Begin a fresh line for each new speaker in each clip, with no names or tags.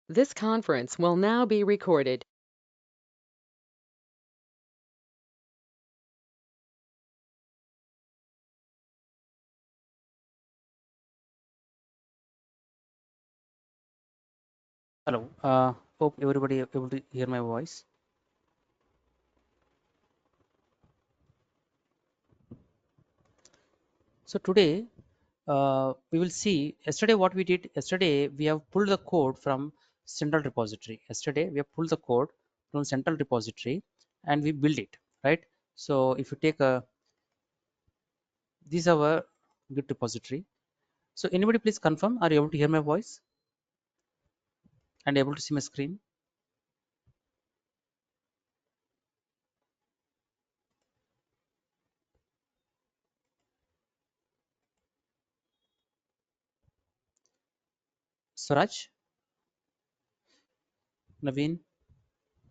This conference will now be recorded.
Hello. Hope everybody able to hear my voice. So today we will see. Yesterday what we did. Yesterday we have pulled the code from central repository. Yesterday we have pulled the code from central repository and we build it. Right. So if you take a this is our Git repository. So anybody please confirm. Are you able to hear my voice and able to see my screen? Swaraj, Naveen.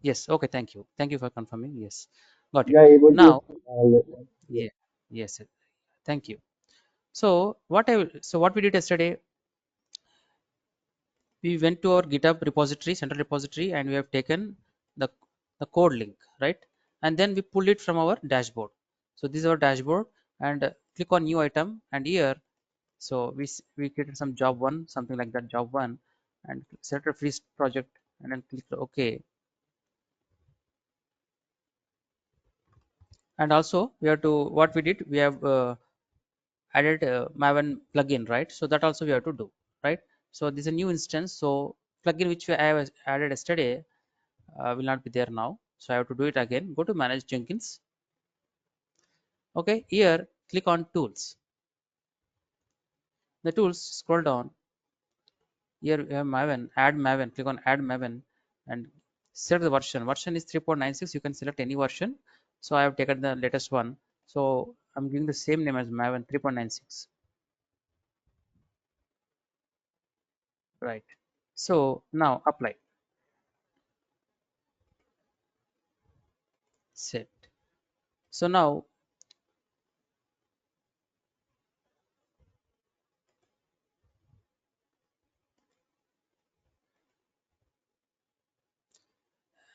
Yes. Okay. Thank you. Thank you for confirming. Yes. Got it.
Yeah, able to
Now.
yeah.
Yeah. Yes. Thank you. So what we did yesterday, we went to our GitHub repository, central repository, and we have taken the code link, right? And then we pull it from our dashboard. So this is our dashboard, and click on new item, and here, so we created some job one, something like that, job one, and select a free project, and then click OK. And also we have to what we did, we have added Maven plugin, right? So that also we have to do, right? So this is a new instance. So plugin which I have added yesterday will not be there now. So I have to do it again. Go to manage Jenkins. Okay, here click on tools. The tools, scroll down. Here we have Maven, add Maven. Click on add Maven and select the version. Version is 3.96. You can select any version. So I have taken the latest one. So I'm giving the same name as Maven 3.96. Right. So now apply. Set. So now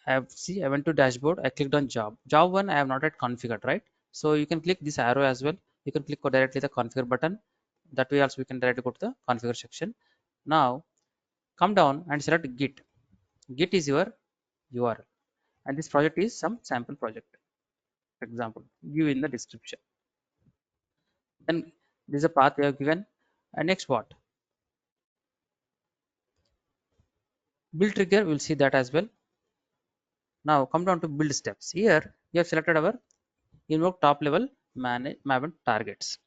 I went to dashboard. I clicked on job one. I have not yet configured, right? So you can click this arrow as well. You can click directly the configure button. That way also we can directly go to the configure section. Now come down and select git. Git is your URL, and this project is some sample project. For example, give in the description. Then this is a path we have given. And next what? Build trigger. We'll see that as well. Now come down to build steps. Here we have selected our invoke top level manage Maven targets.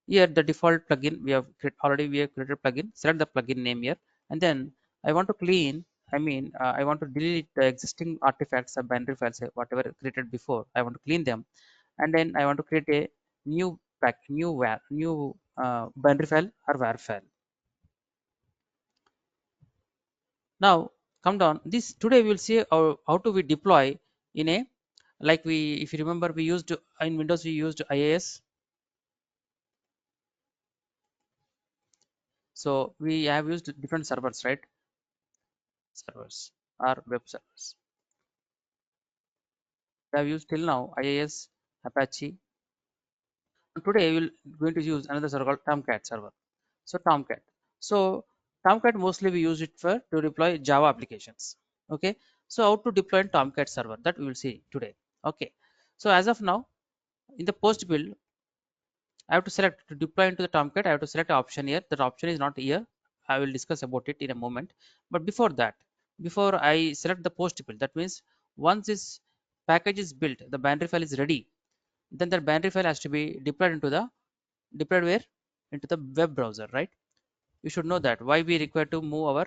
Here the default plugin we have already we have created plugin. Select the plugin name here, and then I want to clean. I want to delete the existing artifacts or binary files, whatever created before. I want to clean them, and then I want to create a new binary file or var file. Now come down. This today we will see how to we deploy in a like we if you remember we used in Windows we used IAS. So we have used different servers, right? Servers or web servers. We have used till now IIS, Apache. And today we will going to use another server called Tomcat server. So Tomcat. So Tomcat mostly we use it for to deploy Java applications. Okay. So how to deploy in Tomcat server, that we will see today. Okay. So as of now, in the post build, I have to select to deploy into the Tomcat. I have to select an option here. That option is not here. I will discuss about it in a moment. But before that, before I select the post build, that means once this package is built, the binary file is ready, then the binary file has to be deployed into the deployed where into the web browser, right? You should know that why we require to move our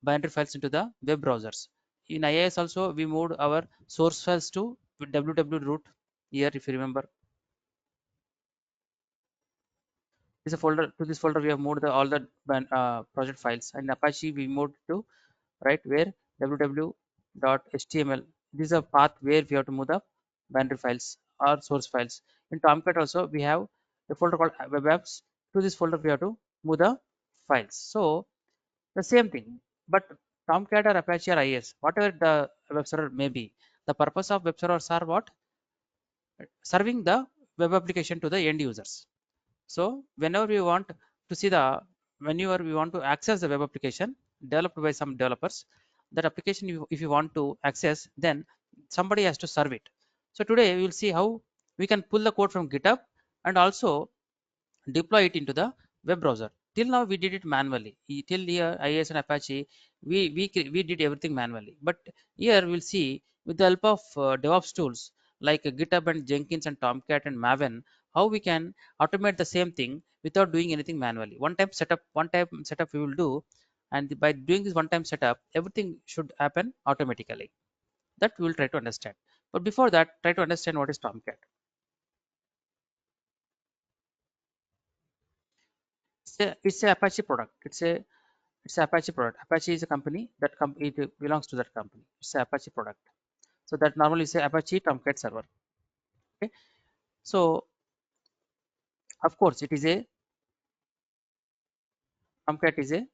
binary files into the web browsers. In IIS also we moved our source files to www root. Here if you remember, this is a folder. To this folder we have moved all the project files. And Apache we moved to right where www.html. This is a path where we have to move the binary files or source files. In Tomcat also we have a folder called web apps. To this folder we have to move the files. So the same thing. But Tomcat or Apache or IIS, whatever the web server may be, the purpose of web servers are what? Serving the web application to the end users. So whenever we want to see the, whenever we want to access the web application developed by some developers, that application if you want to access, then somebody has to serve it. So today we will see how we can pull the code from GitHub and also deploy it into the web browser. Till now we did it manually. Till here IIS and Apache, we did everything manually. But here we'll see with the help of DevOps tools like GitHub and Jenkins and Tomcat and Maven, how we can automate the same thing without doing anything manually. One time setup we will do, and by doing this one time setup, everything should happen automatically. That we will try to understand. But before that, try to understand what is Tomcat. It's a Apache product. It's Apache product. Apache is a company that it belongs to that company. It's a Apache product. So that normally is a Apache Tomcat server. Okay. So of course it is a Tomcat is a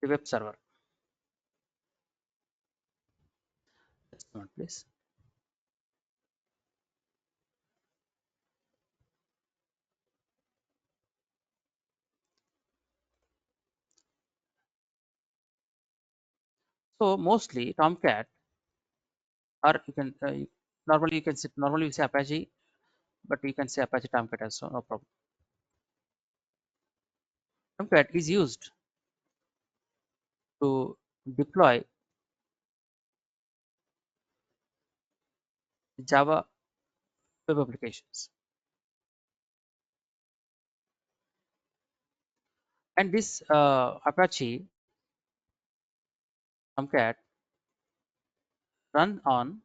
web server. Just a moment, please. So mostly Tomcat, or you can normally you can say, normally you say Apache, but you can say Apache Tomcat also, no problem. Tomcat is used to deploy Java web applications, and this Apache Tomcat run on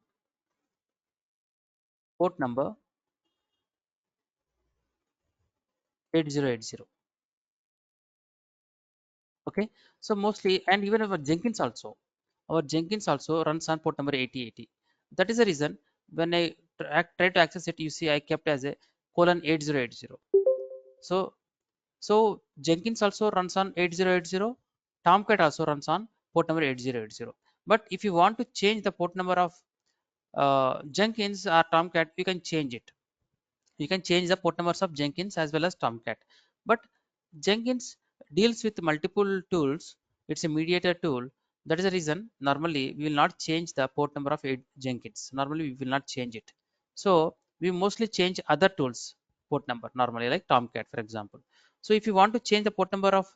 port number 8080. Okay. So mostly, and even our Jenkins also runs on port number 8080. That is the reason when I try to access it, you see I kept as a colon 8080. So Jenkins also runs on 8080. Tomcat also runs on port number 8080. But if you want to change the port number of Jenkins or Tomcat, you can change it. You can change the port numbers of Jenkins as well as Tomcat. But Jenkins deals with multiple tools. It's a mediator tool. That is the reason normally we will not change the port number of Jenkins. Normally we will not change it. So we mostly change other tools port number normally, like Tomcat for example. So if you want to change the port number of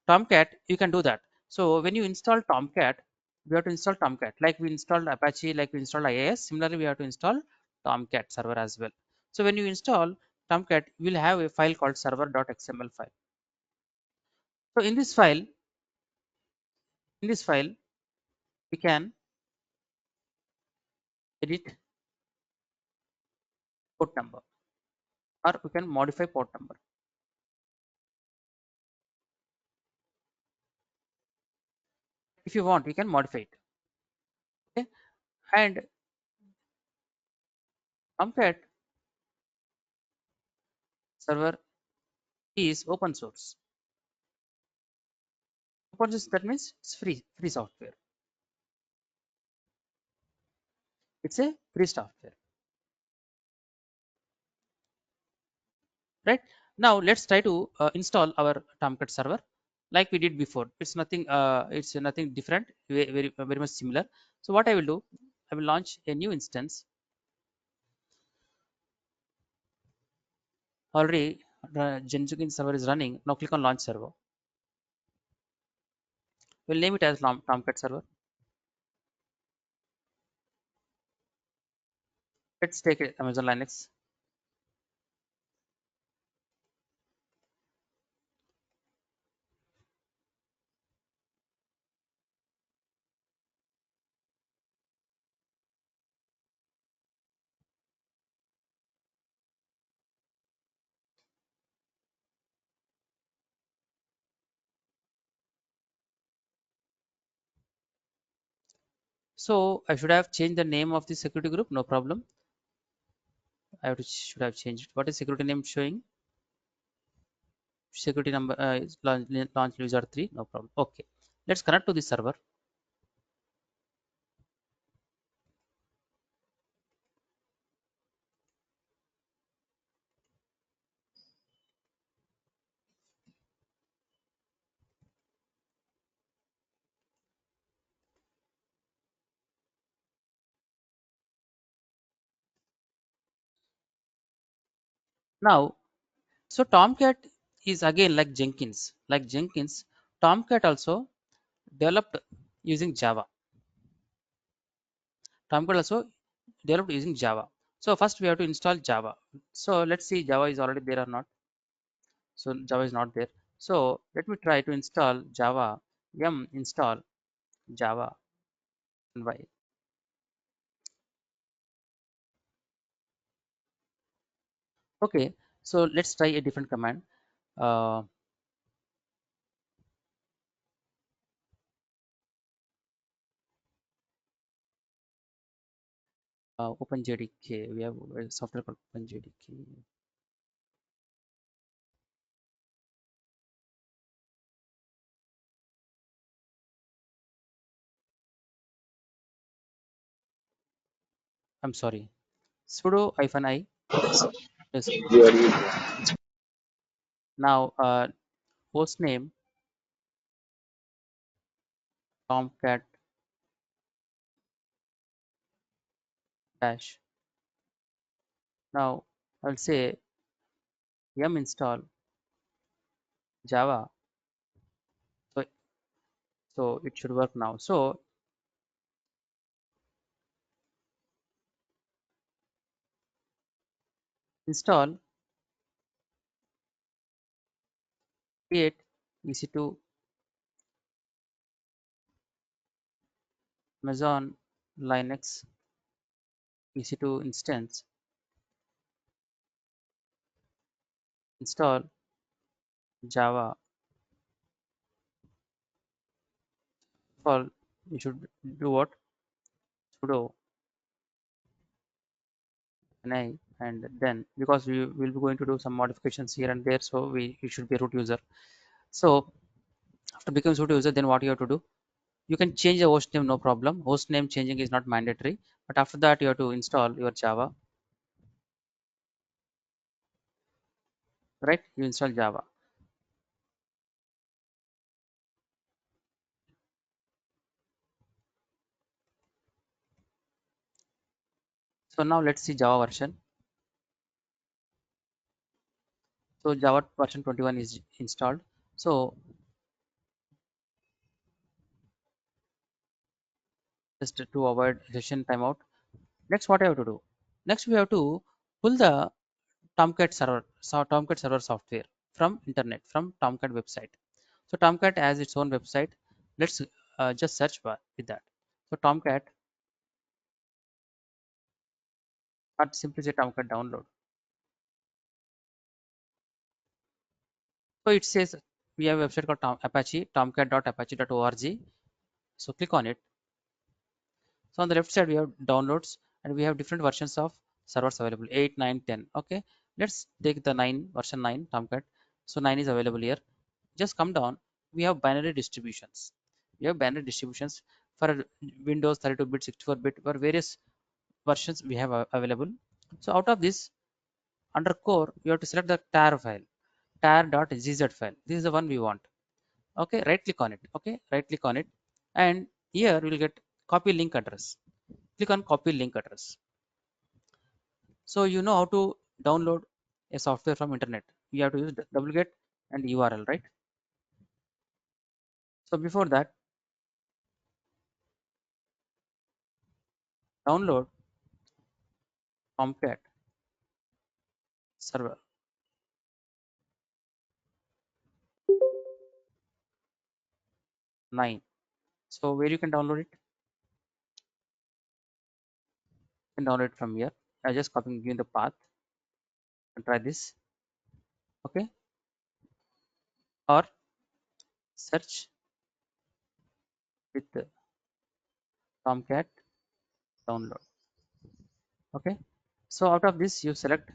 Tomcat, you can do that. So when you install Tomcat, we have to install Tomcat like we installed Apache, like we installed IIS. Similarly, we have to install Tomcat server as well. So when you install Tomcat, you will have a file called server.xml file. So in this file, we can edit port number, or we can modify port number. If you want, you can modify it. Okay, and Tomcat server is open source. Open source, that means it's free software. It's a free software, right? Now let's try to install our Tomcat server like we did before. It's nothing different, very much similar. So what I will do, I will launch a new instance. Already Jenkins server is running. Now click on launch server. We'll name it as Tomcat server. Let's take it Amazon Linux. So I should have changed the name of the security group. No problem. Should have changed it. What is security name showing? security number is launch user 3, no problem. Okay, let's connect to this server. Now, so Tomcat is again like Jenkins. Like Jenkins, Tomcat also developed using Java. Tomcat also developed using Java. So first we have to install Java. So let's see Java is already there or not. So Java is not there. So let me try to install Java. Yum install Java and y. Okay, so let's try a different command. Uh, OpenJDK. We have a software called OpenJDK. I'm sorry. Sudo -i. Yes. Now host name Tomcat dash. Now I'll say yum install Java. So so it should work now. So install create EC2 Amazon Linux EC2 instance. Install Java. For you should do what? Sudo ni, and then because we will be going to do some modifications here and there, so we should be a root user. So after becoming root user, then what you have to do? You can change the host name, no problem. Host name changing is not mandatory, but after that you have to install your Java, right? You install Java. So now let's see Java version. So Java version 21 is installed. So just to avoid session timeout, next what I have to do? Next we have to pull the Tomcat server, so Tomcat server software from internet, from Tomcat website. So Tomcat has its own website. Let's just search bar with that. So Tomcat, or simply say Tomcat download. So it says we have a website called Apache, tomcat.apache.org. So click on it. So on the left side we have downloads, and we have different versions of servers available, 8, 9, 10. Okay, let's take the 9 version 9 Tomcat. So 9 is available here. Just come down. We have binary distributions. We have binary distributions for Windows 32-bit, 64-bit, for various versions we have available. So out of this, under core, you have to select the tar file, tar.gz file. This is the one we want. Okay, right click on it. Okay, right click on it, and here you will get copy link address. Click on copy link address. So you know how to download a software from internet. You have to use wget and URL, right? So before that, download Tomcat server 9. So where you can download it? You can download it from here. I just copying you the path and try this. Okay, or search with Tomcat download. Okay, so out of this you select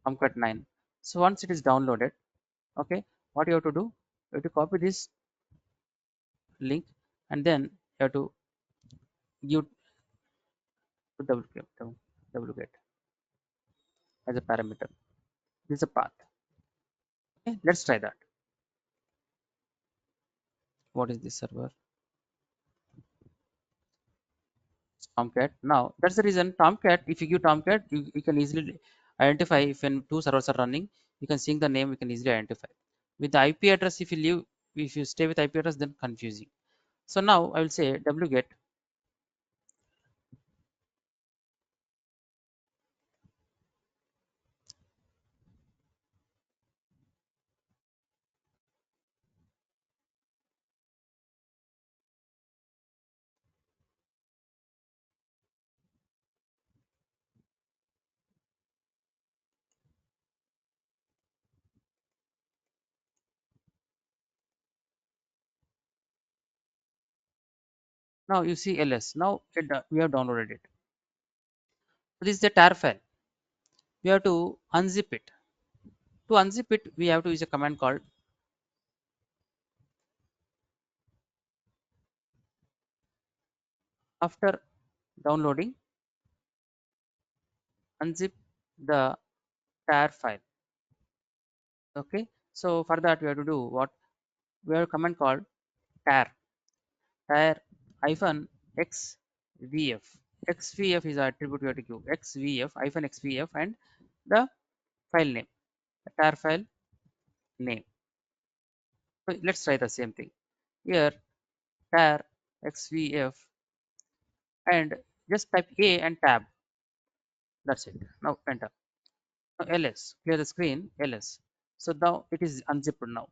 Tomcat 9. So once it is downloaded, Okay, what you have to do, you have to copy this link, and then you have to give to duplicate as a parameter. This is a path. Okay, let's try that. What is this server? Tomcat. Now that's the reason Tomcat. If you give Tomcat, you can easily identify if when two servers are running. You can see the name. You can easily identify. With the IP address, if you stay with IP address, then confusing. So now I will say wget. Now you see ls. Now we have downloaded it. So this is the tar file. We have to unzip it. To unzip it, we have to use a command called after downloading unzip the tar file. Okay. So for that we have to do what? We have a command called tar hyphen xvf. Xvf is attribute we have to give xvf hyphen xvf and the file name, the tar file name. So let's try the same thing here, tar xvf, and just type a and tab. That's it. Now enter. Now ls, clear the screen. Ls. So now it is unzipped now.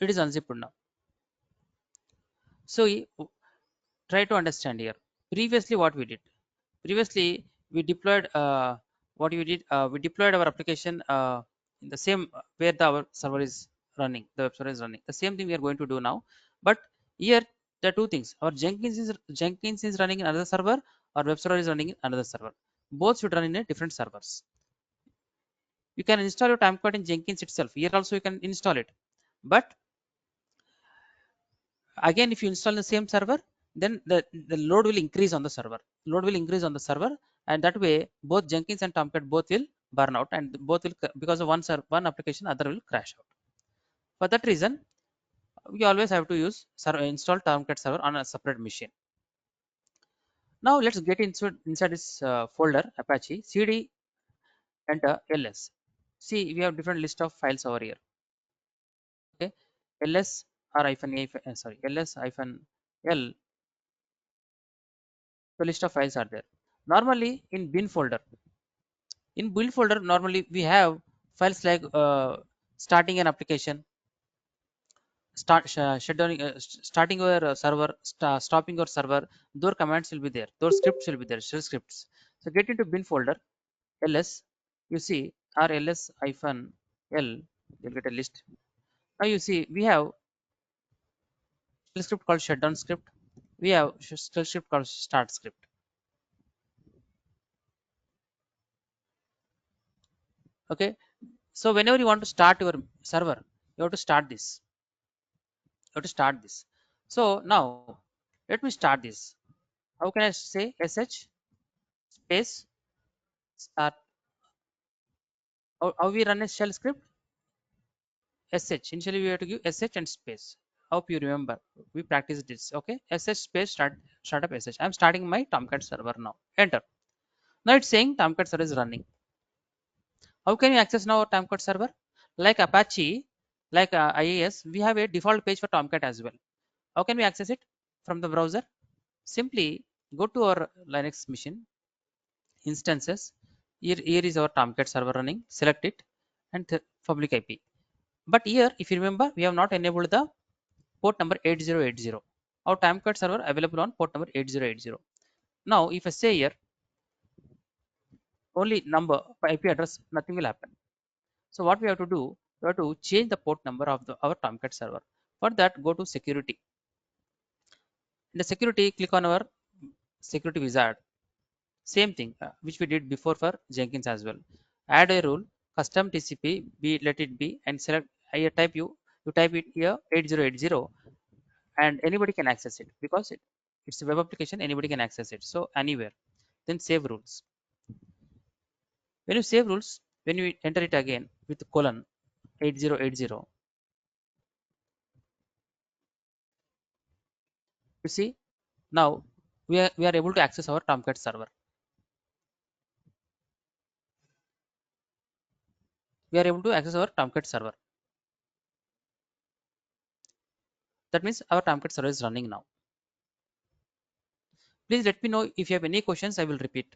It is unzipped now. So try to understand here. Previously, what we did? Previously, we deployed what we did. We deployed our application in the same where our server is running. The web server is running. The same thing we are going to do now. But here there are two things. Our Jenkins is running in another server. Our web server is running in another server. Both should run in a different servers. You can install your timecode in Jenkins itself. Here also you can install it. But again, if you install the same server, then the load will increase on the server. Load will increase on the server, and that way both Jenkins and Tomcat both will burn out, and both will because of one application, other will crash out. For that reason, we always have to use install Tomcat server on a separate machine. Now let's get inside this folder Apache cd enter ls. See, we have different list of files over here. Okay, ls or hyphen a sorry ls hyphen l. The list of files are there. Normally in build folder, normally we have files like starting an application, shutdowning, starting your server, stopping your server. Those commands will be there. Those scripts will be there. Shell scripts. So get into bin folder, ls. You see our ls hyphen l. You'll get a list. Now you see we have shell script called shutdown script. We have shell script called start script. Okay. So whenever you want to start your server, you have to start this. You have to start this. So now let me start this. How can I say sh space start? How we run a shell script? Sh. Initially we have to give sh and space. Hope you remember. We practice this. Okay. Sh space startup sh. I'm starting my Tomcat server now. Enter. Now it's saying Tomcat server is running. How can you access now our Tomcat server? Like Apache, like IAS, we have a default page for Tomcat as well. How can we access it from the browser? Simply go to our Linux machine instances. Here is our Tomcat server running. Select it and public IP. But here, if you remember, we have not enabled the port number 8080. Our Tomcat server available on port number 8080. Now, if I say here only number IP address, nothing will happen. So what we have to do, we have to change the port number of our Tomcat server. For that, go to security. In the security, click on our security wizard. Same thing which we did before for Jenkins as well. Add a rule, custom TCP be let it be and select I type you type it here 8080 and anybody can access it because it's a web application, anybody can access it, so anywhere. Then save rules. When you save rules, when you enter it again with colon 8080, you see now we are able to access our Tomcat server. We are able to access our Tomcat server. That means our Tomcat server is running now. Please let me know if you have any questions. I will repeat.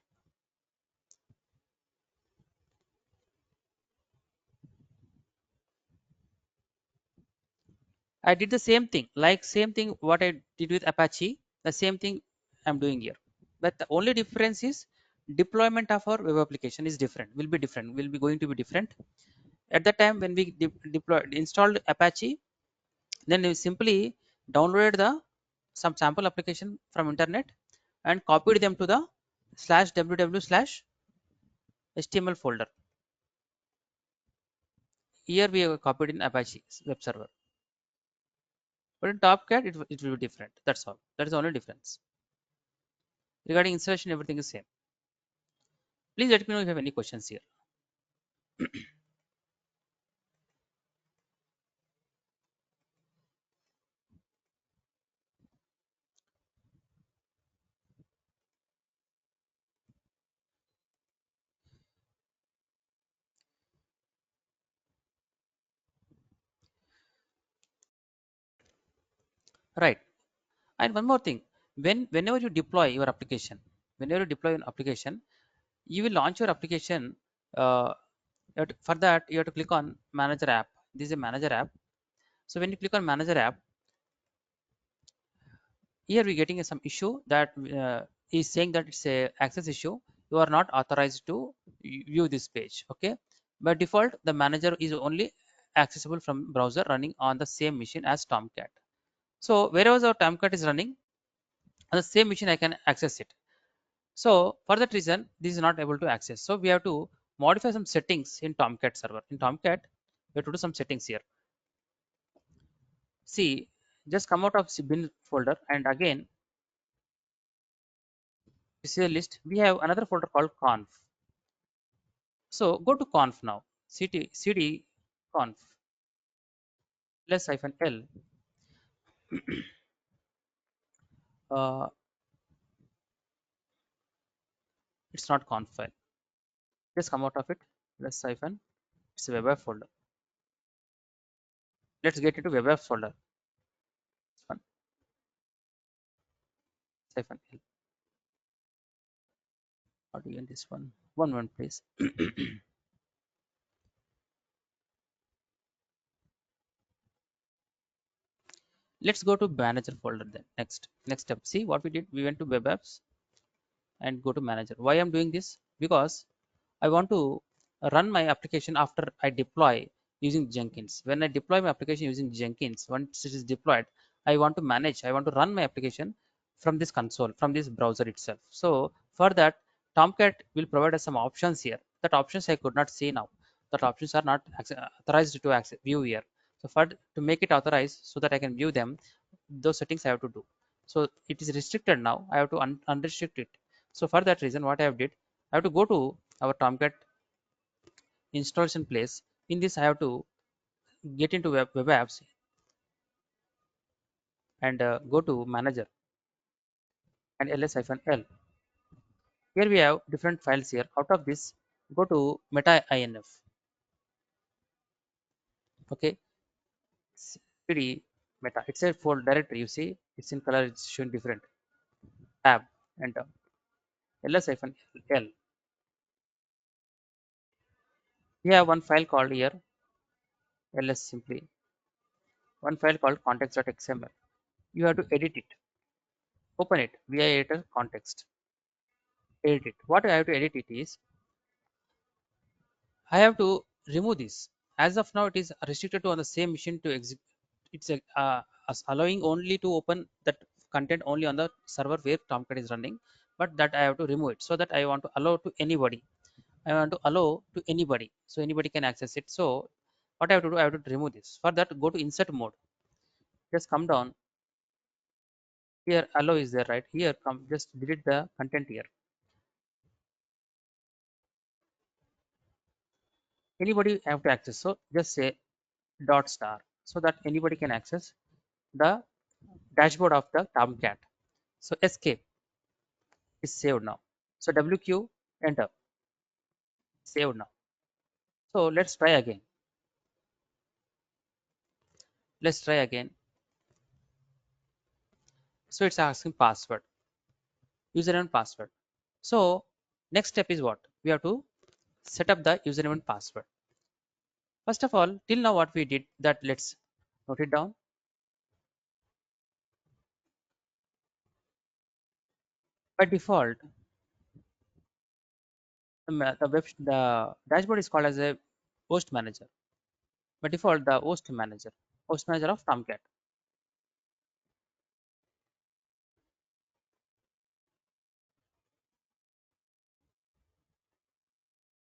I did the same thing, like same thing what I did with Apache, the same thing I'm doing here. But the only difference is deployment of our web application is different, will be going to be different. At the time when we installed Apache, then we simply downloaded the some sample application from internet and copied them to the slash www slash HTML folder. Here we have copied in Apache web server. But in Tomcat, it will be different. That's all. That is the only difference. Regarding installation, everything is same. Please let me know if you have any questions here. Right. And one more thing, whenever you deploy your application, whenever you deploy an application, you will launch your application. Uh, for that, you have to click on Manager app. This is a Manager app. So when you click on Manager app, here we're getting some issue that is saying that it's a access issue. You are not authorized to view this page. Okay. By default, the manager is only accessible from browser running on the same machine as Tomcat. So wherever our Tomcat is running on the same machine, I can access it. So for that reason, this is not able to access. So we have to modify some settings in Tomcat server. In Tomcat, we have to do some settings here. See, just come out of bin folder and again, you see the list. We have another folder called conf. So go to conf now. cd conf plus hyphen l. Uh, it's not conf file. Just come out of it. Plus hyphen. It's a web app folder. Let's get into web apps folder. This one hyphen l. Or again this one. One please. Let's go to manager folder then. Next step. See what we did. We went to web apps and go to manager. Why I'm doing this? Because I want to run my application after I deploy using Jenkins. When I deploy my application using Jenkins, once it is deployed, I want to manage, I want to run my application from this console, from this browser itself. So for that, Tomcat will provide us some options here. That options I could not see now. That options are not authorized to access, view here. So for to make it authorized so that I can view them, those settings I have to do. So it is restricted now. I have to unrestrict it. So for that reason, what I have did, I have to go to our Tomcat installation place. In this, I have to get into web apps and go to manager and ls-l. Here we have different files here. Out of this, go to meta inf. Okay, cd meta. It's a folder directory. You see, it's in color. It's showing different. Tab enter ls-l. We have one file called here ls simply. One file called context.xml. You have to edit it. Open it via editor context. Edit it. What I have to edit it is I have to remove this. As of now, it is restricted to on the same machine to execute. It's allowing only to open that content only on the server where Tomcat is running. But that I have to remove it so that I want to allow to anybody. I want to allow to anybody, so anybody can access it. So what I have to do, I have to remove this. For that, go to insert mode. Just come down here. Allow is there, right? Here, come just delete the content here. Anybody have to access. So just say dot star so that anybody can access the dashboard of the Tomcat. So escape is saved now. So WQ enter saved now. So let's try again. Let's try again. So it's asking password, username and password. So next step is what? We have to set up the username and password. First of all, till now what we did that let's note it down. By default, the dashboard is called as a host manager. By default, the host manager of Tomcat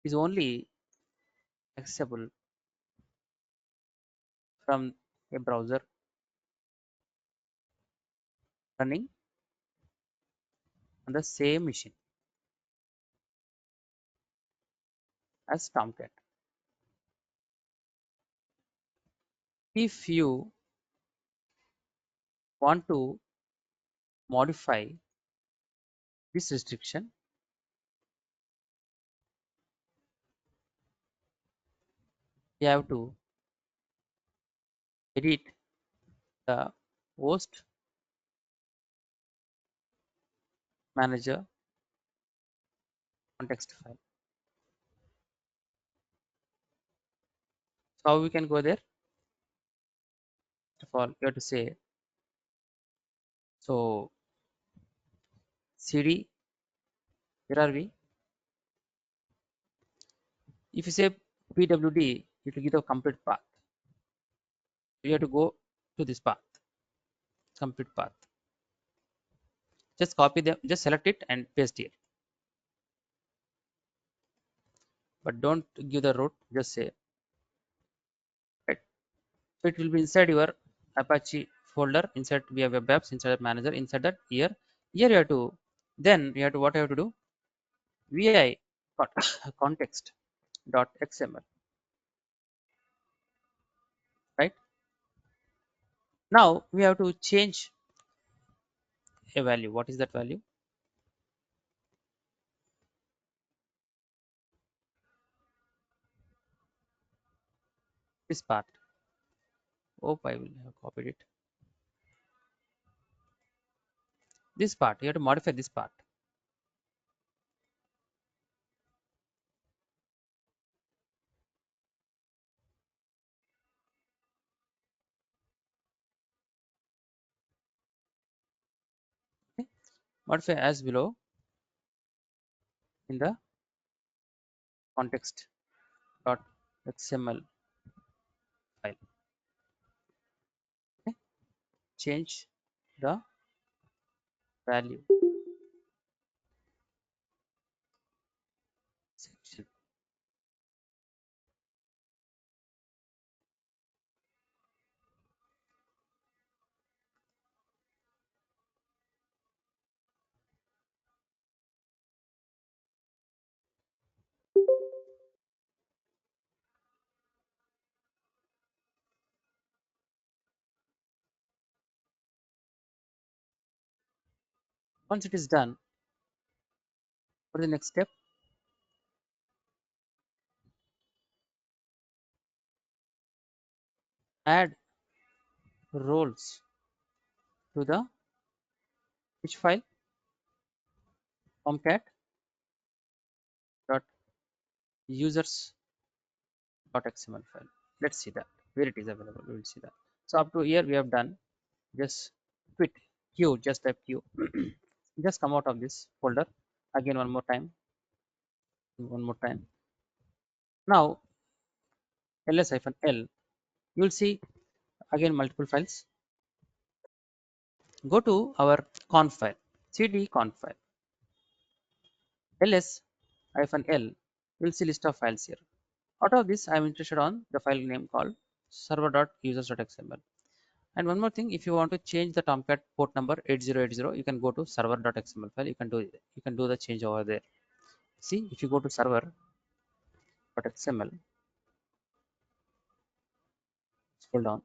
is only accessible from a browser running on the same machine as Tomcat. If you want to modify this restriction, you have to edit the host manager context file. So how we can go there? First of all, you have to say so cd, where are we? If you say pwd, it will give the complete path. You have to go to this path, complete path. Just copy them, just select it and paste here. But don't give the root, just say right. So it will be inside your Apache folder. Inside we have web apps, inside that manager, inside that here. Here you have to then you have to what you have to do? vi context dot xml, right? Now we have to change a value. What is that value? This part. Hope I will have copied it. This part. You have to modify this part. Okay. Modify as below in the context dot xml file. Okay. Change the value section. Once it is done, what is the next step? Add roles to the which file? Tomcat dot users dot xml file. Let's see that where it is available. We will see that. So up to here we have done. Just quit q. Just type q. Just come out of this folder again one more time. One more time. Now ls-l. You will see again multiple files. Go to our conf file. Cd conf file. ls-l We'll see list of files here. Out of this, I'm interested on the file name called server.users.xml. And one more thing, if you want to change the Tomcat port number 8080, you can go to server.xml file. You can do the change over there. See, if you go to server.xml, scroll down.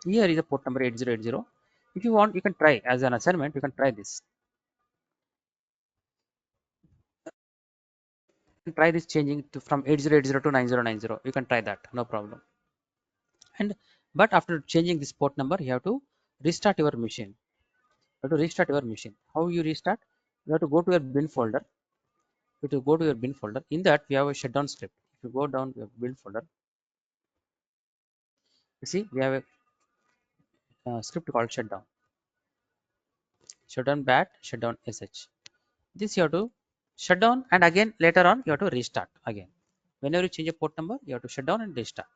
Here is the port number 8080. If you want, you can try as an assignment. You can try this. You can try this changing to from 8080 to 9090. You can try that, no problem. And but after changing this port number, you have to restart your machine. You have to restart your machine. How you restart? You have to go to your bin folder. You have to go to your bin folder. In that, we have a shutdown script. If you go down to your bin folder, you see we have a script called shutdown. Shutdown bat, shutdown sh. This you have to shut down, and again later on you have to restart again. Whenever you change a port number, you have to shut down and restart.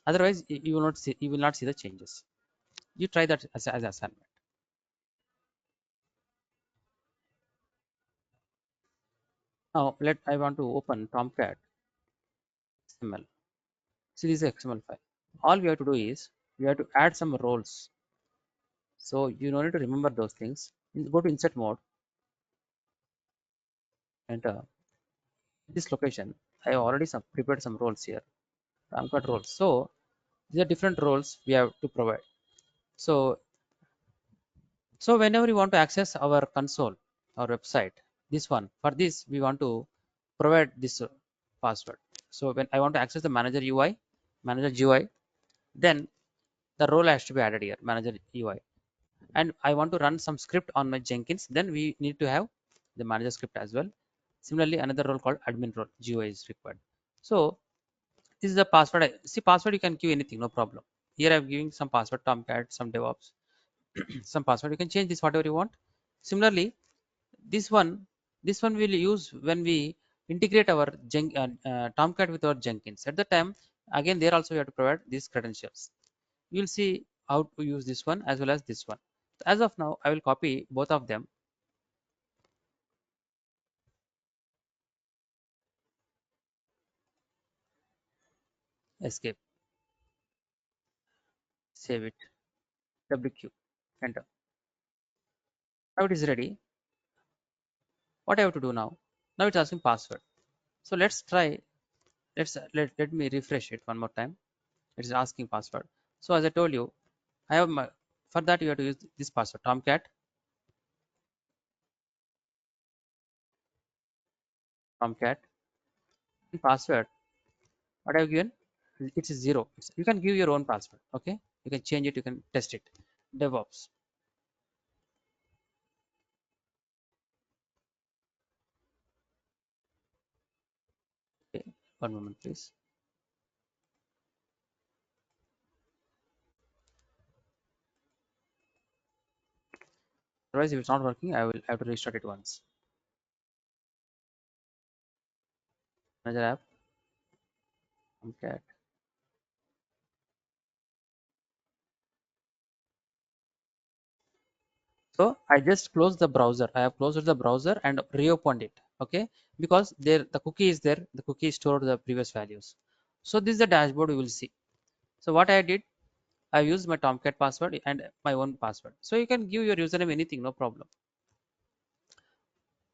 Otherwise, you will not see the changes. You try that as assignment. Now I want to open Tomcat XML. See, this is XML file. All we have to do is we have to add some roles. So you don't need to remember those things. Go to insert mode and this location. I have already prepared some roles here. Tomcat roles. So these are different roles we have to provide. So whenever you want to access our console or website, this one, for this we want to provide this password. So when I want to access the manager GUI, then the role has to be added here, manager UI. And I want to run some script on my Jenkins, then we need to have the manager script as well. Similarly, another role called admin role GUI is required. So this is the password. See, password you can give anything, no problem. Here I'm giving some password, Tomcat, some DevOps, some password. You can change this whatever you want. Similarly, this one, this one will use when we integrate our Tomcat with our Jenkins. At the time, again there also we have to provide these credentials. You will see how to use this one as well as this one. As of now, I will copy both of them. Escape, save it, WQ, enter. Now it is ready. What I have to do now? Now it's asking password. So let's try. Let me refresh it one more time. It is asking password. So as I told you, I have my, for that you have to use this password, Tomcat password. What I have given, it is 0. You can give your own password. Okay, you can change it. You can test it. DevOps. Okay, one moment, please. Otherwise, if it's not working, I will have to restart it once. Manager app, Tomcat. So I just closed the browser. I have closed the browser and reopened it. Okay, because there the cookie is there. The cookie stored the previous values. So this is the dashboard you will see. So what I did, I used my Tomcat password and my own password. So you can give your username anything, no problem,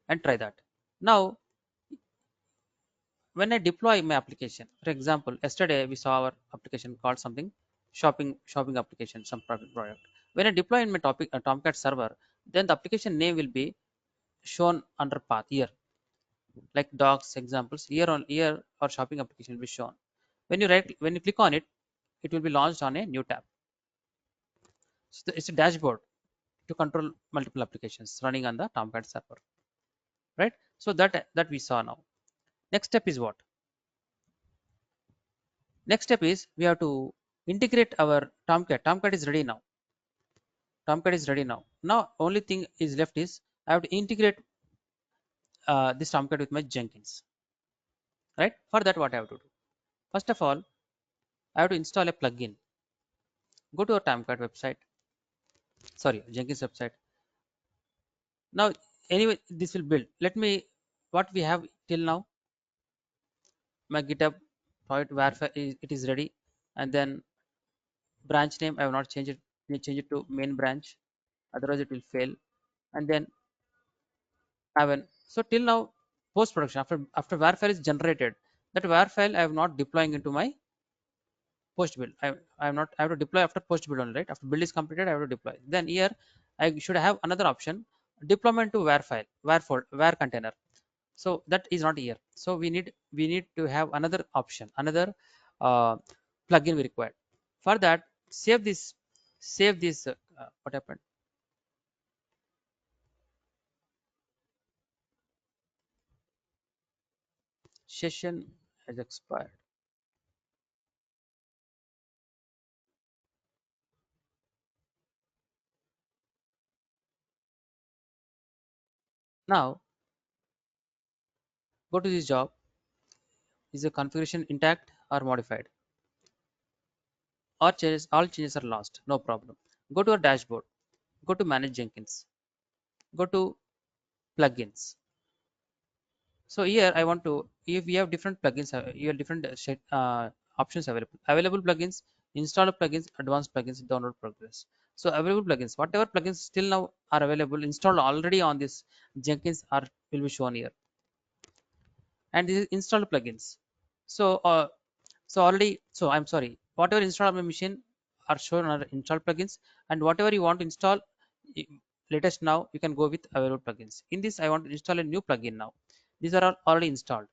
and try that. Now when I deploy my application, for example, yesterday we saw our application called something shopping application, some product. When I deploy in my Tomcat server, then the application name will be shown under path here, like docs examples. Here our shopping application will be shown. When you click on it, it will be launched on a new tab. So it's a dashboard to control multiple applications running on the Tomcat server, right? So that we saw now. Next step is what? Next step is we have to integrate our Tomcat. Tomcat is ready now. Tomcat is ready now. Now only thing is left is I have to integrate this Tomcat with my Jenkins. Right? For that, what I have to do? First of all, I have to install a plugin. Go to our Tomcat website. Sorry, Jenkins website. Now anyway, this will build. Let me, what we have till now, my GitHub project where it is ready, and then branch name I have not changed it. We change it to main branch, otherwise it will fail. And then haven't. So till now, post production, after var file is generated, that var file I am not deploying into my post build. I am not, I have to deploy after post build only, right? After build is completed, I have to deploy. Then here I should have another option, deployment to var file, var container. So that is not here. So we need to have another option, another uh, plugin we require. For that, save this. What happened? Session has expired. Now go to this job. Is the configuration intact or modified? All changes are lost. No problem. Go to our dashboard. Go to manage Jenkins. Go to plugins. So here I want to, if we have different plugins, you have different options available. Available plugins, install plugins, advanced plugins, download progress. So available plugins, whatever plugins still now are available, installed already on this Jenkins are will be shown here. And this is installed plugins. So already, so I'm sorry, whatever installed on my machine are shown on installed plugins, and whatever you want to install i- latest now, you can go with available plugins. In this I want to install a new plugin now. These are all already installed.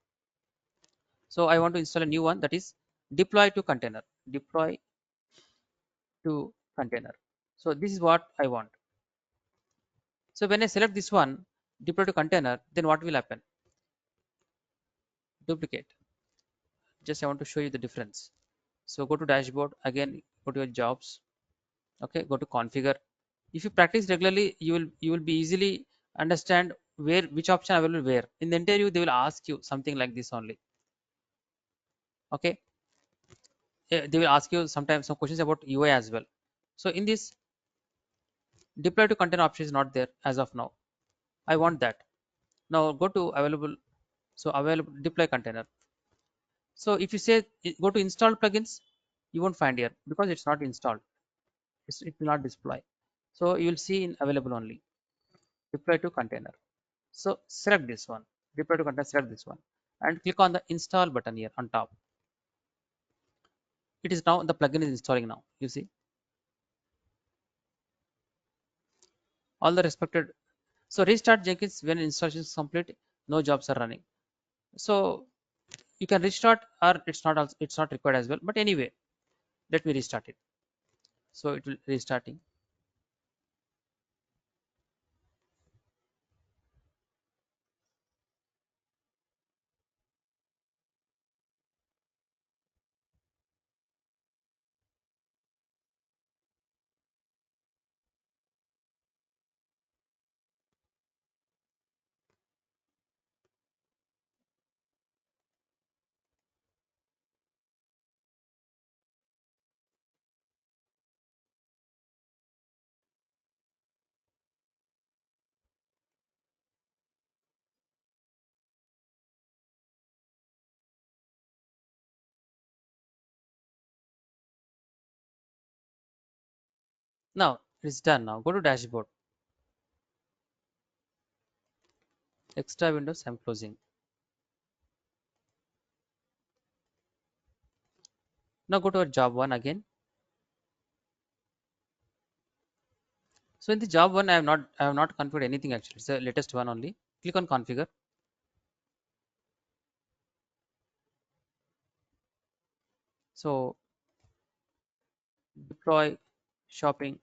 So I want to install a new one, that is deploy to container. Deploy to container. So this is what I want. So when I select this one, deploy to container, then what will happen? Duplicate. Just I want to show you the difference. So go to dashboard again, go to your jobs. Okay, go to configure. If you practice regularly, you will be easily understand where which option available where. In the interview they will ask you something like this only. Okay. They will ask you sometimes some questions about UI as well. So in this, deploy to container option is not there as of now. I want that. Now go to available. So available deploy container. So if you say go to install plugins, you won't find here because it's not installed. It will not display. So you will see in available only. Deploy to container. So select this one. Deploy to container. Select this one and click on the install button here on top. It is now the plugin is installing now. You see all the respected. So restart Jenkins when installation is complete. No jobs are running. So you can restart or it's not also, it's not required as well. But anyway, let me restart it. So it will restarting. Now it's done. Now go to dashboard. Extra windows I'm closing. Now go to our job one again. So in the job one, I have not configured anything actually. It's the latest one only. Click on configure. So deploy shopping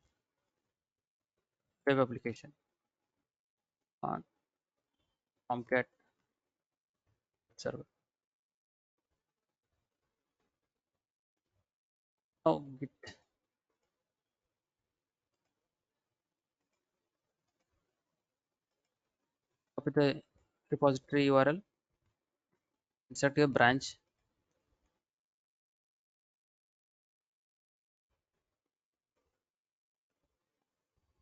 web application on Tomcat server. Now git copy the repository URL, insert your branch,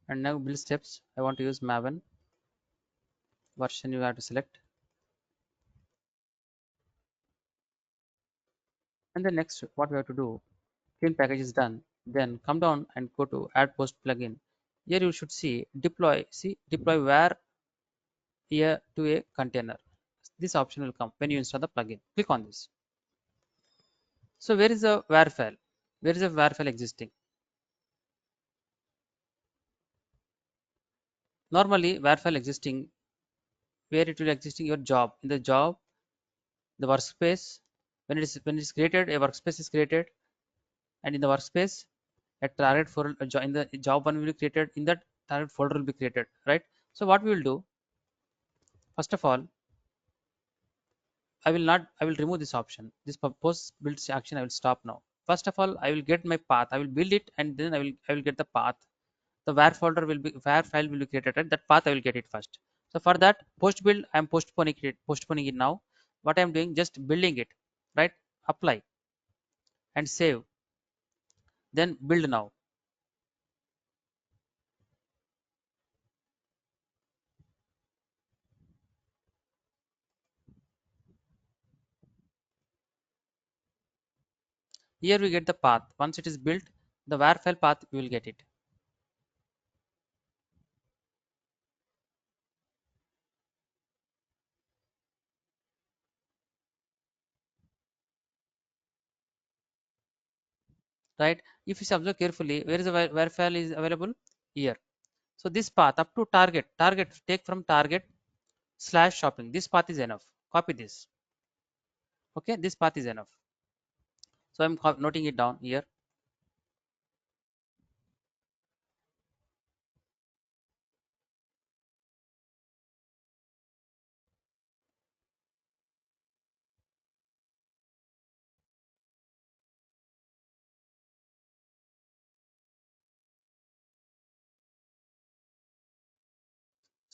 and now build steps. I want to use Maven. version you have to select. And then next what we have to do, clean package is done. Then come down and go to add post plugin. Here you should see deploy. See deploy where here to a container. This option will come when you install the plugin. Click on this. So where is the WAR file? Where is the WAR file existing? Normally WAR file existing where it will existing your job. In the job, the workspace, when it's created, a workspace is created, and in the workspace, a target for in the job one will be created. In that target folder will be created, right? So what we will do, first of all, I will remove this option. This post build action I will stop now. First of all, I will get my path. I will build it and then I will get the path. The where folder will be where file will be created, right? That path I will get it first. So for that post build, I am postponing it now. What I am doing, just building it, right? Apply and save. Then build now. Here we get the path. Once it is built, the where file path we will get it. Right? If you observe carefully, where is the where file is available? Here. So this path up to target take from target slash shopping. This path is enough. Copy this. Okay, this path is enough. So I'm noting it down here.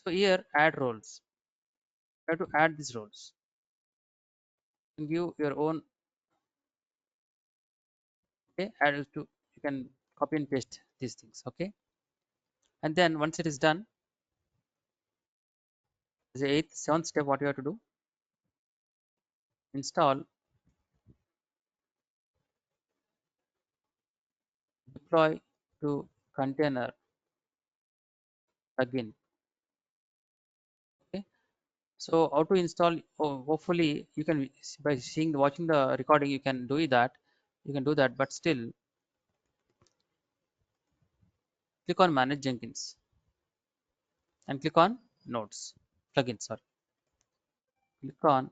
So here add roles. You have to add these roles and give your own. Okay, add it to, you can copy and paste these things. Okay, and then once it is done, the eighth seventh step, what you have to do, install deploy to container plugin. Okay, so how to install, oh, hopefully you can, by seeing watching the recording you can do that, but still click on manage Jenkins and click on nodes plugin, sorry, click on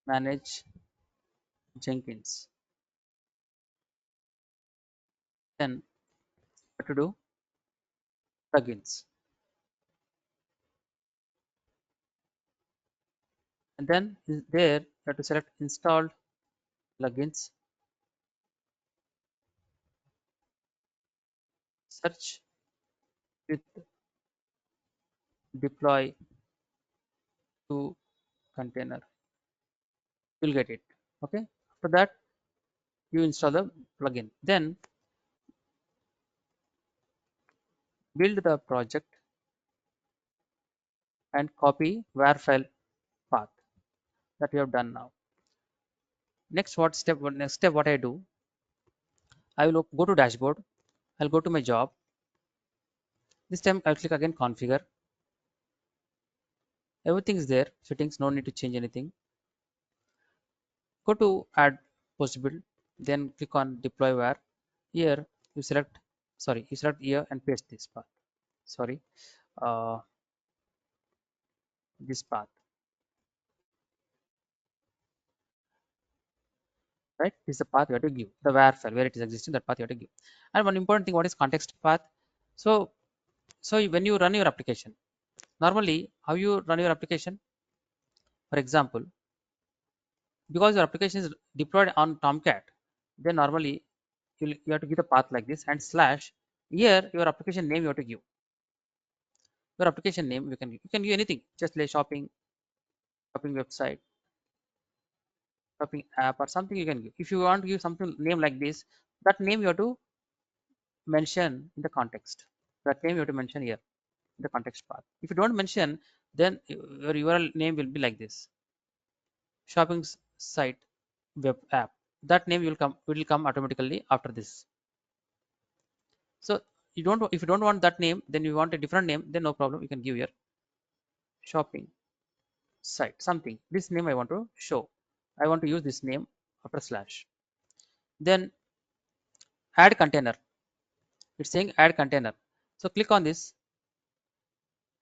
manage Jenkins. Then what to do, plugins, and then there you have to select installed plugins, search with deploy to container, you'll get it. Okay, after that you install the plugin, then build the project and copy var file path that we have done now. Next step what I do, I will go to dashboard, I'll go to my job. This time I'll click again configure. Everything is there, settings, no need to change anything. Go to add post build, then click on deploy var. Here you select, sorry, you select here and paste this path. Sorry, uh, this path, right? This is the path you have to give. The var file where it is existing, that path you have to give. And one important thing, what is context path? So, when you run your application, normally how you run your application, for example, because your application is deployed on Tomcat, then normally you have to give the path like this and slash. Here your application name you have to give. Your application name you can give anything, just like shopping website, shopping app, or something you can give. If you want to give something name like this, that name you have to mention in the context. That name you have to mention here. the context path. If you don't mention, then your URL name will be like this: shopping site web app. That name will come automatically after this. So you don't, if you don't want that name, then you want a different name, then no problem, you can give your shopping site something. This name I want to show. I want to use this name after slash. Then add container. It's saying add container. So click on this.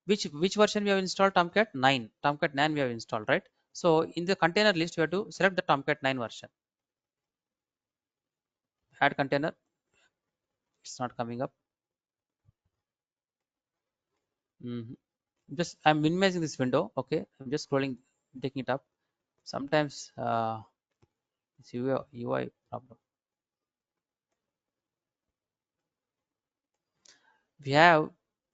Which version we have installed? Tomcat 9. Tomcat 9 we have installed, right? So in the container list, we have to select the Tomcat 9 version. Add container. It's not coming up. Just I'm minimizing this window. Okay, I'm just scrolling, taking it up. Sometimes it's UI problem. We have,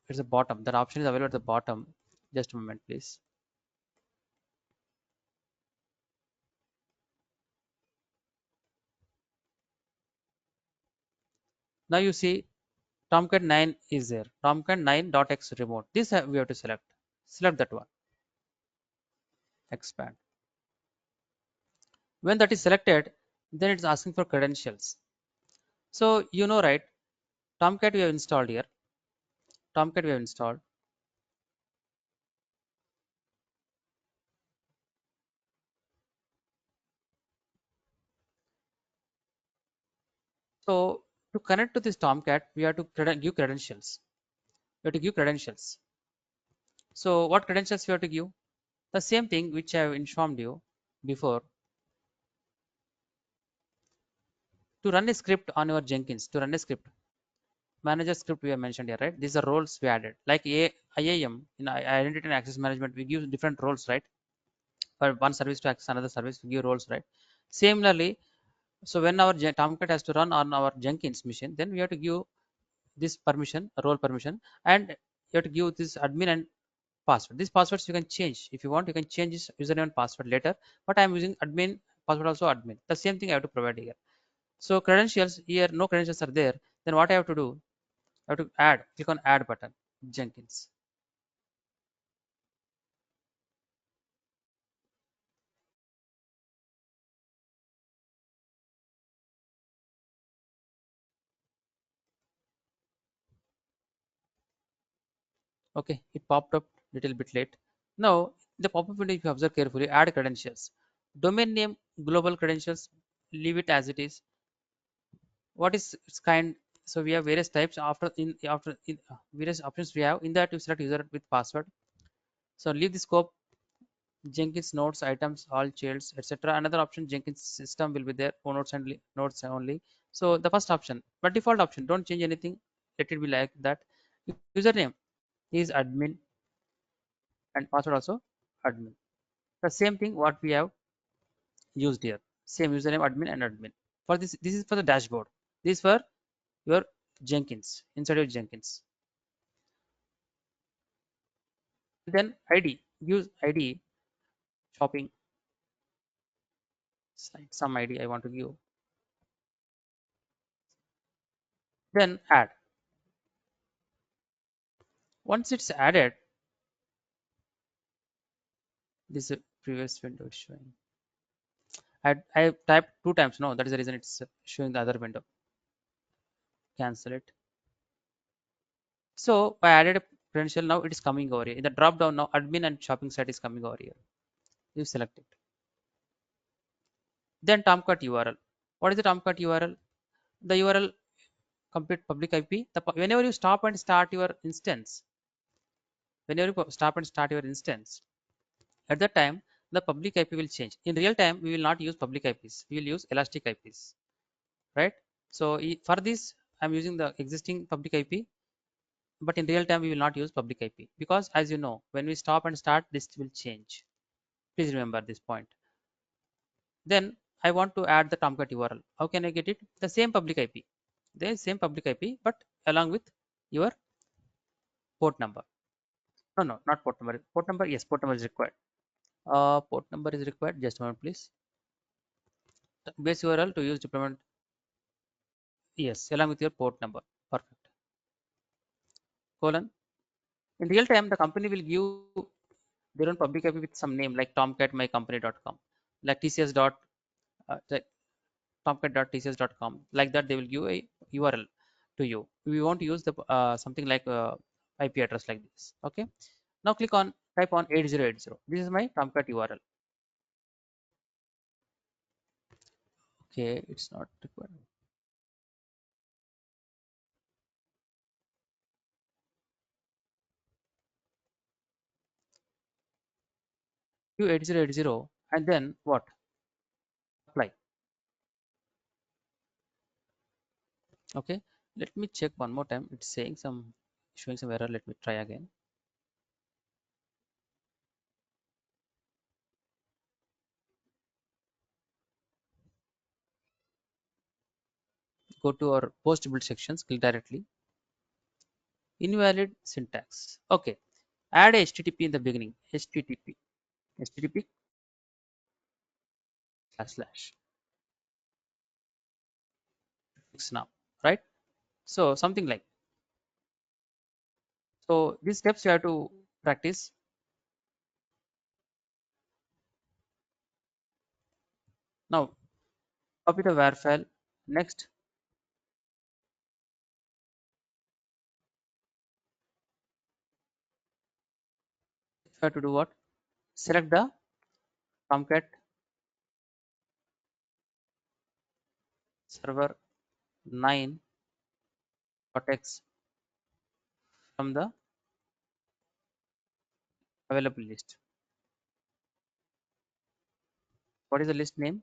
it's the bottom. That option is available at the bottom. Just a moment, please. Now you see Tomcat 9 is there. Tomcat 9.x remote. This we have to select. Select that one. Expand. When that is selected, then it's asking for credentials. So you know, right? Tomcat we have installed here. Tomcat we have installed. So to connect to this Tomcat, we have to give credentials. We have to give credentials. So what credentials we have to give? The same thing which I have informed you before. To run a script on your Jenkins, to run a script, manager script we have mentioned here, right? These are roles we added. Like IAM, in identity and access management, we give different roles, right? For one service to access another service, we give roles, right? Similarly, so when our Tomcat has to run on our Jenkins machine, then we have to give this permission, role permission, and you have to give this admin and password. These passwords you can change. If you want, you can change this username and password later. But I'm using admin, password also admin. The same thing I have to provide here. So credentials here, no credentials are there. Then what I have to do? I have to add. Click on add button. Jenkins. Okay, it popped up little bit late. Now the pop-up window, if you observe carefully, add credentials. Domain name, global credentials. Leave it as it is. What is its kind? So we have various types. After various options we have. In that you select user with password. So leave the scope. Jenkins nodes, items, all childs, etc. Another option, Jenkins system will be there. For nodes only. So the first option, but default option, don't change anything. Let it be like that. Username is admin and password also admin. The same thing what we have used here. Same username admin and admin. For this is for the dashboard. This is for your Jenkins, inside your Jenkins. Then ID, use ID, shopping site, some ID I want to give. Then add. Once it's added, this previous window is showing. I typed 2 times. No, that is the reason it's showing the other window. Cancel it. So I added a credential. Now it is coming over here. In the drop down, now admin and shopping site is coming over here. You select it. Then Tomcat URL. What is the Tomcat URL? The URL complete public IP. Whenever you stop and start your instance, whenever you stop and start your instance, at that time the public IP will change. In real time, we will not use public IPs. We will use elastic IPs, right? So for this, I'm using the existing public IP, but in real time we will not use public IP because, as you know, when we stop and start, this will change. Please remember this point. Then I want to add the Tomcat URL. How can I get it? The same public IP. The same public IP, but along with your port number. No, no, not port number. Port number, yes, port number is required. Port number is required. Just a moment, please. Base URL to use deployment. Yes, along with your port number. Perfect. Colon. In real time, the company will give their own public IP with some name like tomcatmycompany.com, like tcs dot like tomcat.tcs.com. Like that, they will give a URL to you. We want to use the something like IP address like this. Okay. Now click on type on 8080. This is my Tomcat URL. Okay, it's not required. 8080, and then what? Apply. Okay. Let me check one more time. It's saying some showing some error. Let me try again. Go to our post build sections. Click directly. Invalid syntax. Okay. Add a HTTP in the beginning. HTTP slash slash. Fix now. Right. So something like, so these steps you have to practice. Now copy the WAR file. Next, you have to do what? Select the Tomcat server 9.x from the available list. What is the list name?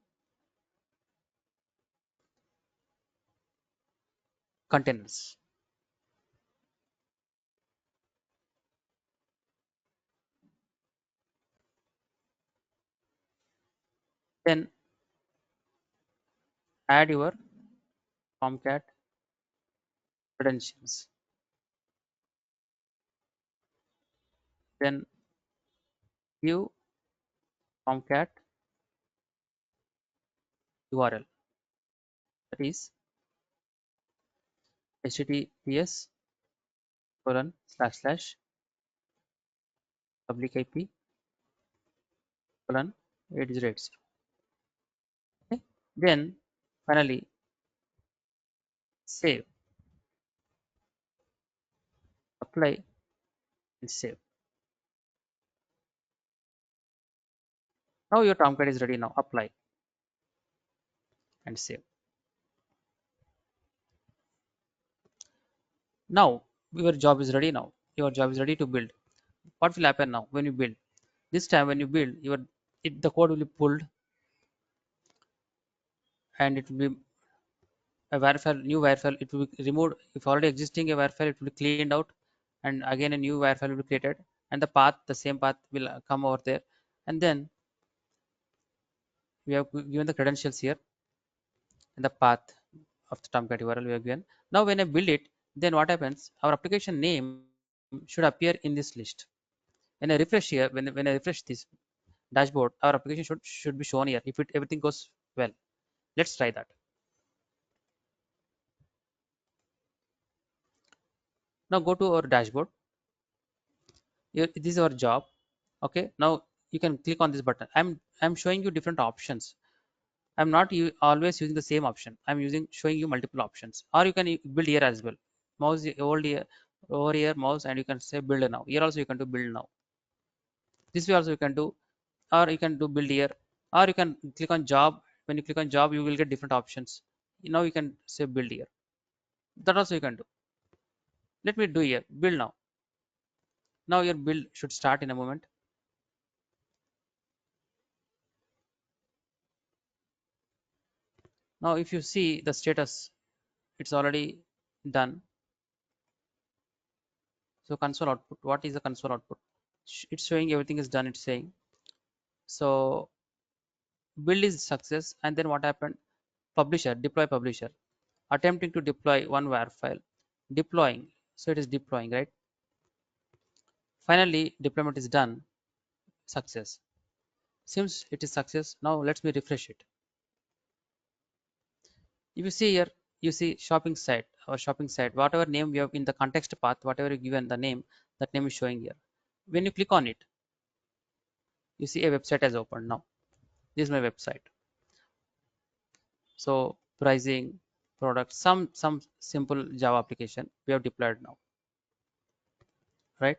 Containers. Then add your Tomcat credentials. Then give Tomcat URL, that is https colon slash slash public IP colon 8080. Okay. Then finally save, apply and save. Now your Tomcat is ready. Now apply and save. Now your job is ready. Now your job is ready to build. What will happen now when you build? This time when you build, the code will be pulled, and it will be a var file, new var file. It will be removed. If already existing a var file, it will be cleaned out, and again a new var file will be created, and the same path will come over there, and then we have given the credentials here and the path of the Tomcat URL we have given. Now when I build it, then what happens? Our application name should appear in this list. When I refresh here, when I refresh this dashboard, our application should be shown here if everything goes well. Let's try that. Now go to our dashboard. Here, this is our job. Okay, now you can click on this button. I'm showing you different options. I'm not always using the same option. I'm using showing you multiple options, or you can build here as well. Mouse hold here, over here mouse, and you can say build now. Here also you can do build now. This way also you can do, or you can do build here, or you can click on job. When you click on job, you will get different options. Now you can say build here. That also you can do. Let me do here build now. Now your build should start in a moment. Now if you see the status, it's already done. So console output, what is the console output? It's showing everything is done. It's saying so build is success, and then what happened? Publisher, deploy publisher, attempting to deploy one var file, deploying. So it is deploying, right? Finally deployment is done. Success. Seems it is success. Now let me refresh it. If you see here, you see shopping site. our shopping site, whatever name we have in the context path, whatever you given the name, that name is showing here. When you click on it, you see a website has opened now. This is my website. So pricing, product, some simple Java application we have deployed now, right?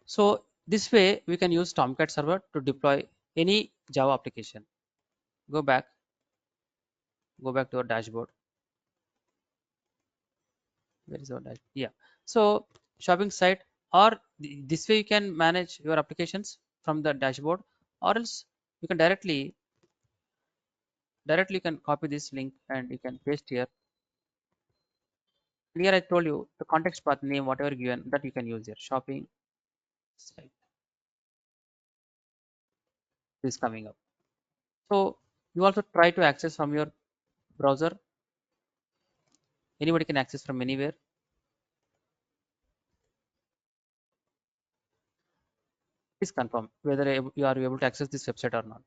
So this way we can use Tomcat server to deploy any Java application. Go back, go back to our dashboard. Where is our dashboard? Yeah. So shopping site, or this way you can manage your applications from the dashboard, or else you can directly you can copy this link and you can paste here. Here I told you the context path name, whatever given, that you can use here. Shopping site is coming up. So you also try to access from your browser. Anybody can access from anywhere. Please confirm whether you are able to access this website or not.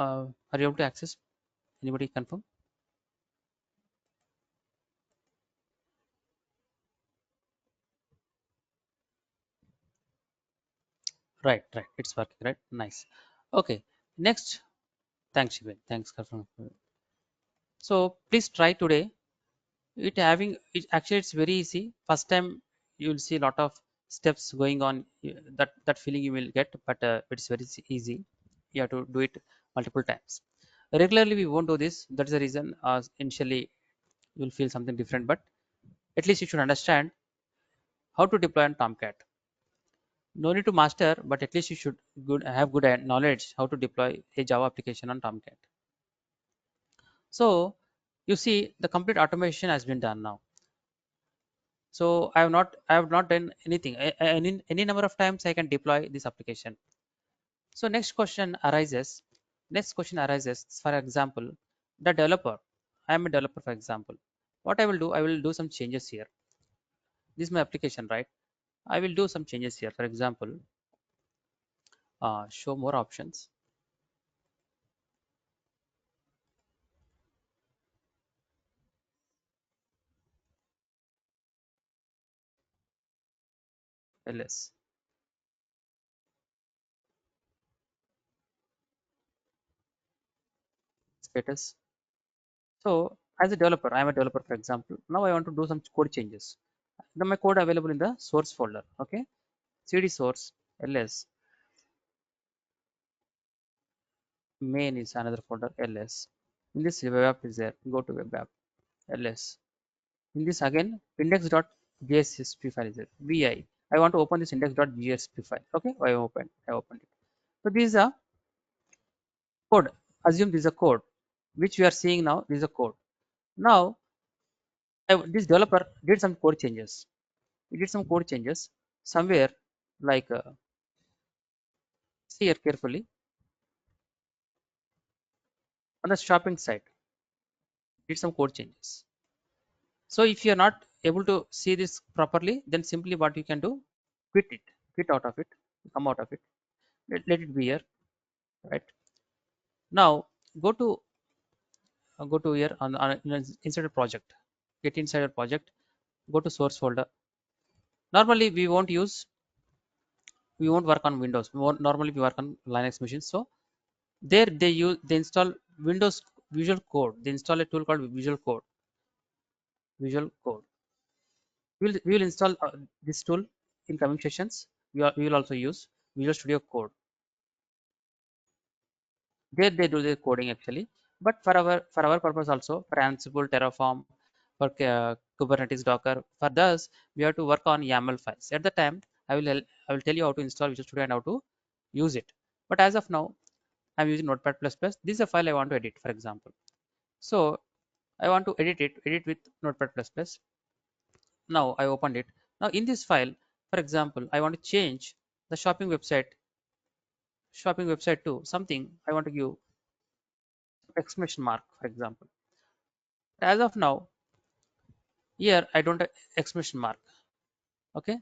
Are you able to access? Anybody confirm? Right, right. It's working, right? Nice. Okay. Next, thanks, Shivan. Thanks, confirm. So please try today. It actually it's very easy. First time you will see a lot of steps going on. That feeling you will get, but it's very easy. You have to do it multiple times. Regularly we won't do this. That's the reason. Initially you will feel something different, but at least you should understand how to deploy on Tomcat. No need to master, but at least you should have good knowledge how to deploy a Java application on Tomcat. So you see the complete automation has been done now. So I have not done anything. Any number of times I can deploy this application. So next question arises, for example, the developer. I am a developer, for example. What I will do, I will do some changes here. This is my application, right? I will do some changes here. For example, show more options. ls status. So as a developer, I am a developer, for example. Now I want to do some code changes. Then my code available in the source folder. Okay, cd source ls main is another folder ls. In this web app is there. Go to web app ls. In this again index.jsp file is there. vi. I want to open this index.jsp file. Okay, I opened it. So this is a code. Assume this is a code which we are seeing now. This is a code. Now this developer did some code changes. He did some code changes somewhere, like see here carefully on the shopping site. Did some code changes. So if you are not able to see this properly, then simply what you can do, quit it, quit out of it, come out of it. Let it be here, right? Now go to here inside a project. Get inside a project. Go to source folder. Normally we won't work on Windows. Normally we work on Linux machines. So there they install Windows Visual Code. They install a tool called Visual Code. Visual Code. We will install this tool in coming sessions. We will also use Visual Studio Code. There they do the coding actually, but for our purpose also, for Ansible, Terraform, for Kubernetes, Docker, for this we have to work on YAML files. At the time I will tell you how to install Visual Studio and how to use it. But as of now I'm using Notepad++. This is a file I want to edit, for example. So I want to edit with Notepad++. Now I opened it. Now in this file, for example, I want to change the shopping website to something. I want to give exclamation mark, for example. As of now, here I don't have exclamation mark. Okay,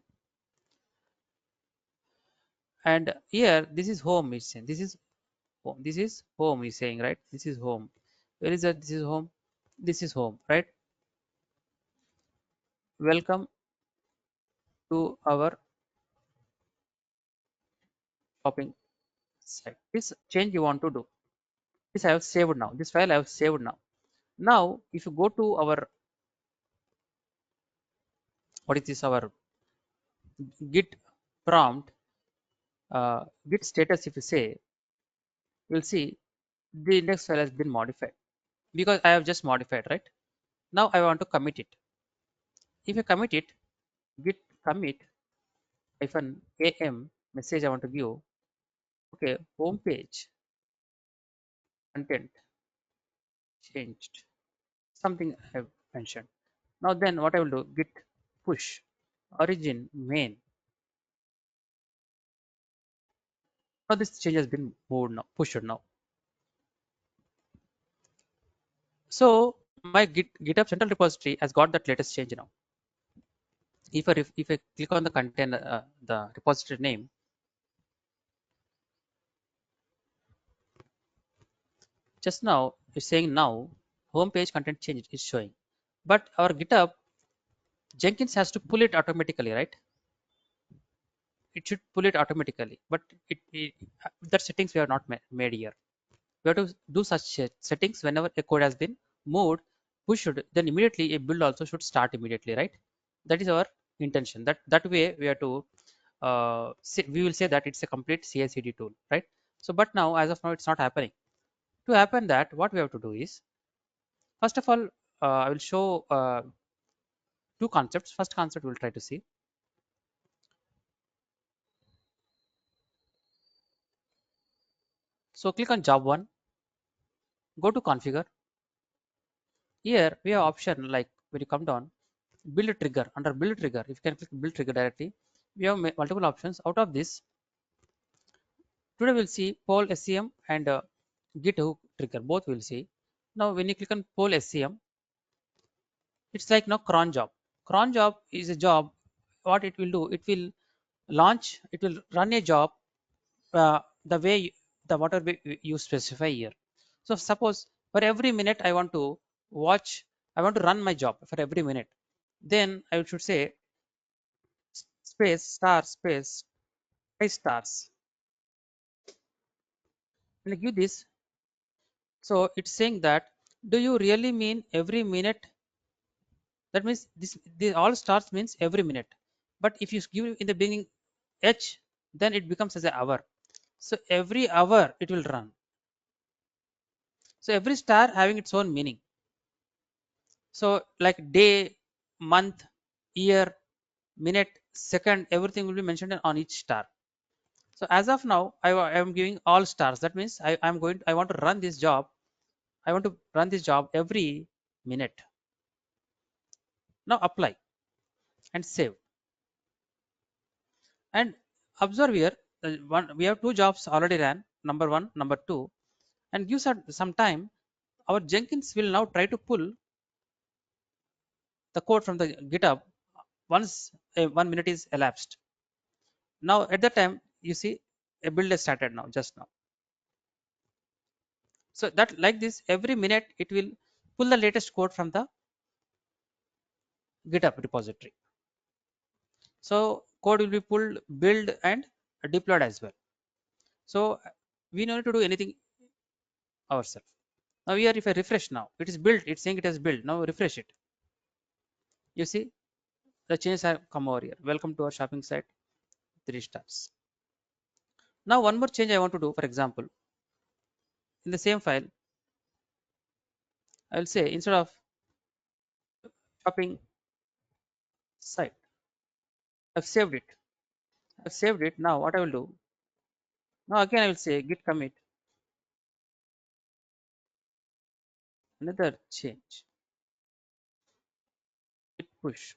and here this is home is saying, this is home, this is home is saying, right? This is home. Where is that? This is home. This is home, right? Welcome to our shopping site. This change you want to do. This I have saved now. This file I have saved now. Now, if you go to our, what is this, our git prompt, git status, if you say, you'll see the index file has been modified because I have just modified, right? Now I want to commit it. If you commit it, git commit hyphen am message I want to give. Okay, home page content changed. Something I have mentioned. Now then what I will do, git push origin main. Now this change has been moved now, pushed now. So my GitHub central repository has got that latest change now. If I click on the container, the repository name, just now it's saying now home page content change is showing, but our GitHub Jenkins has to pull it automatically, right? It should pull it automatically, but that settings we have not made here. We have to do such settings whenever a code has been moved, pushed, then immediately a build also should start immediately, right? That is our intention. That way we have to we will say that it's a complete CI/CD tool, right? So, but now as of now it's not happening. To happen that, what we have to do is, first of all, I will show two concepts. First concept we'll try to see. So click on job one, go to configure. Here we have option like when you come down, build a trigger. Under build trigger, if you can click build trigger directly, we have multiple options. Out of this, today we'll see poll SCM and git hook trigger. Both we'll see. Now when you click on poll SCM, it's like now cron job. Cron job is a job. What it will do, it will launch, it will run a job the way the whatever you specify here. So suppose for every minute I want to watch, I want to run my job for every minute, then I should say space star space 5 stars. When I give this, so it's saying that, do you really mean every minute? That means this all stars means every minute. But if you give in the beginning h, then it becomes as an hour. So every hour it will run. So every star having its own meaning. So like day, month, year, minute, second, everything will be mentioned on each star. So as of now, I am giving all stars. That means I want to run this job. I want to run this job every minute. Now apply and save. And observe here, we have two jobs already ran, number one, number two, and give some time. Our Jenkins will now try to pull the code from the GitHub once 1 minute is elapsed. Now at that time, you see a build has started now, just now. So that like this, every minute it will pull the latest code from the GitHub repository. So code will be pulled, build and deployed as well. So we don't need to do anything ourselves. Now here if I refresh now, it is built, it's saying it has built. Now refresh it. You see the changes have come over here. Welcome to our shopping site, 3 stars. Now one more change I want to do, for example, in the same file, I will say instead of shopping site, I've saved it. I've saved it. Now what I will do, now again I will say git commit, another change, git push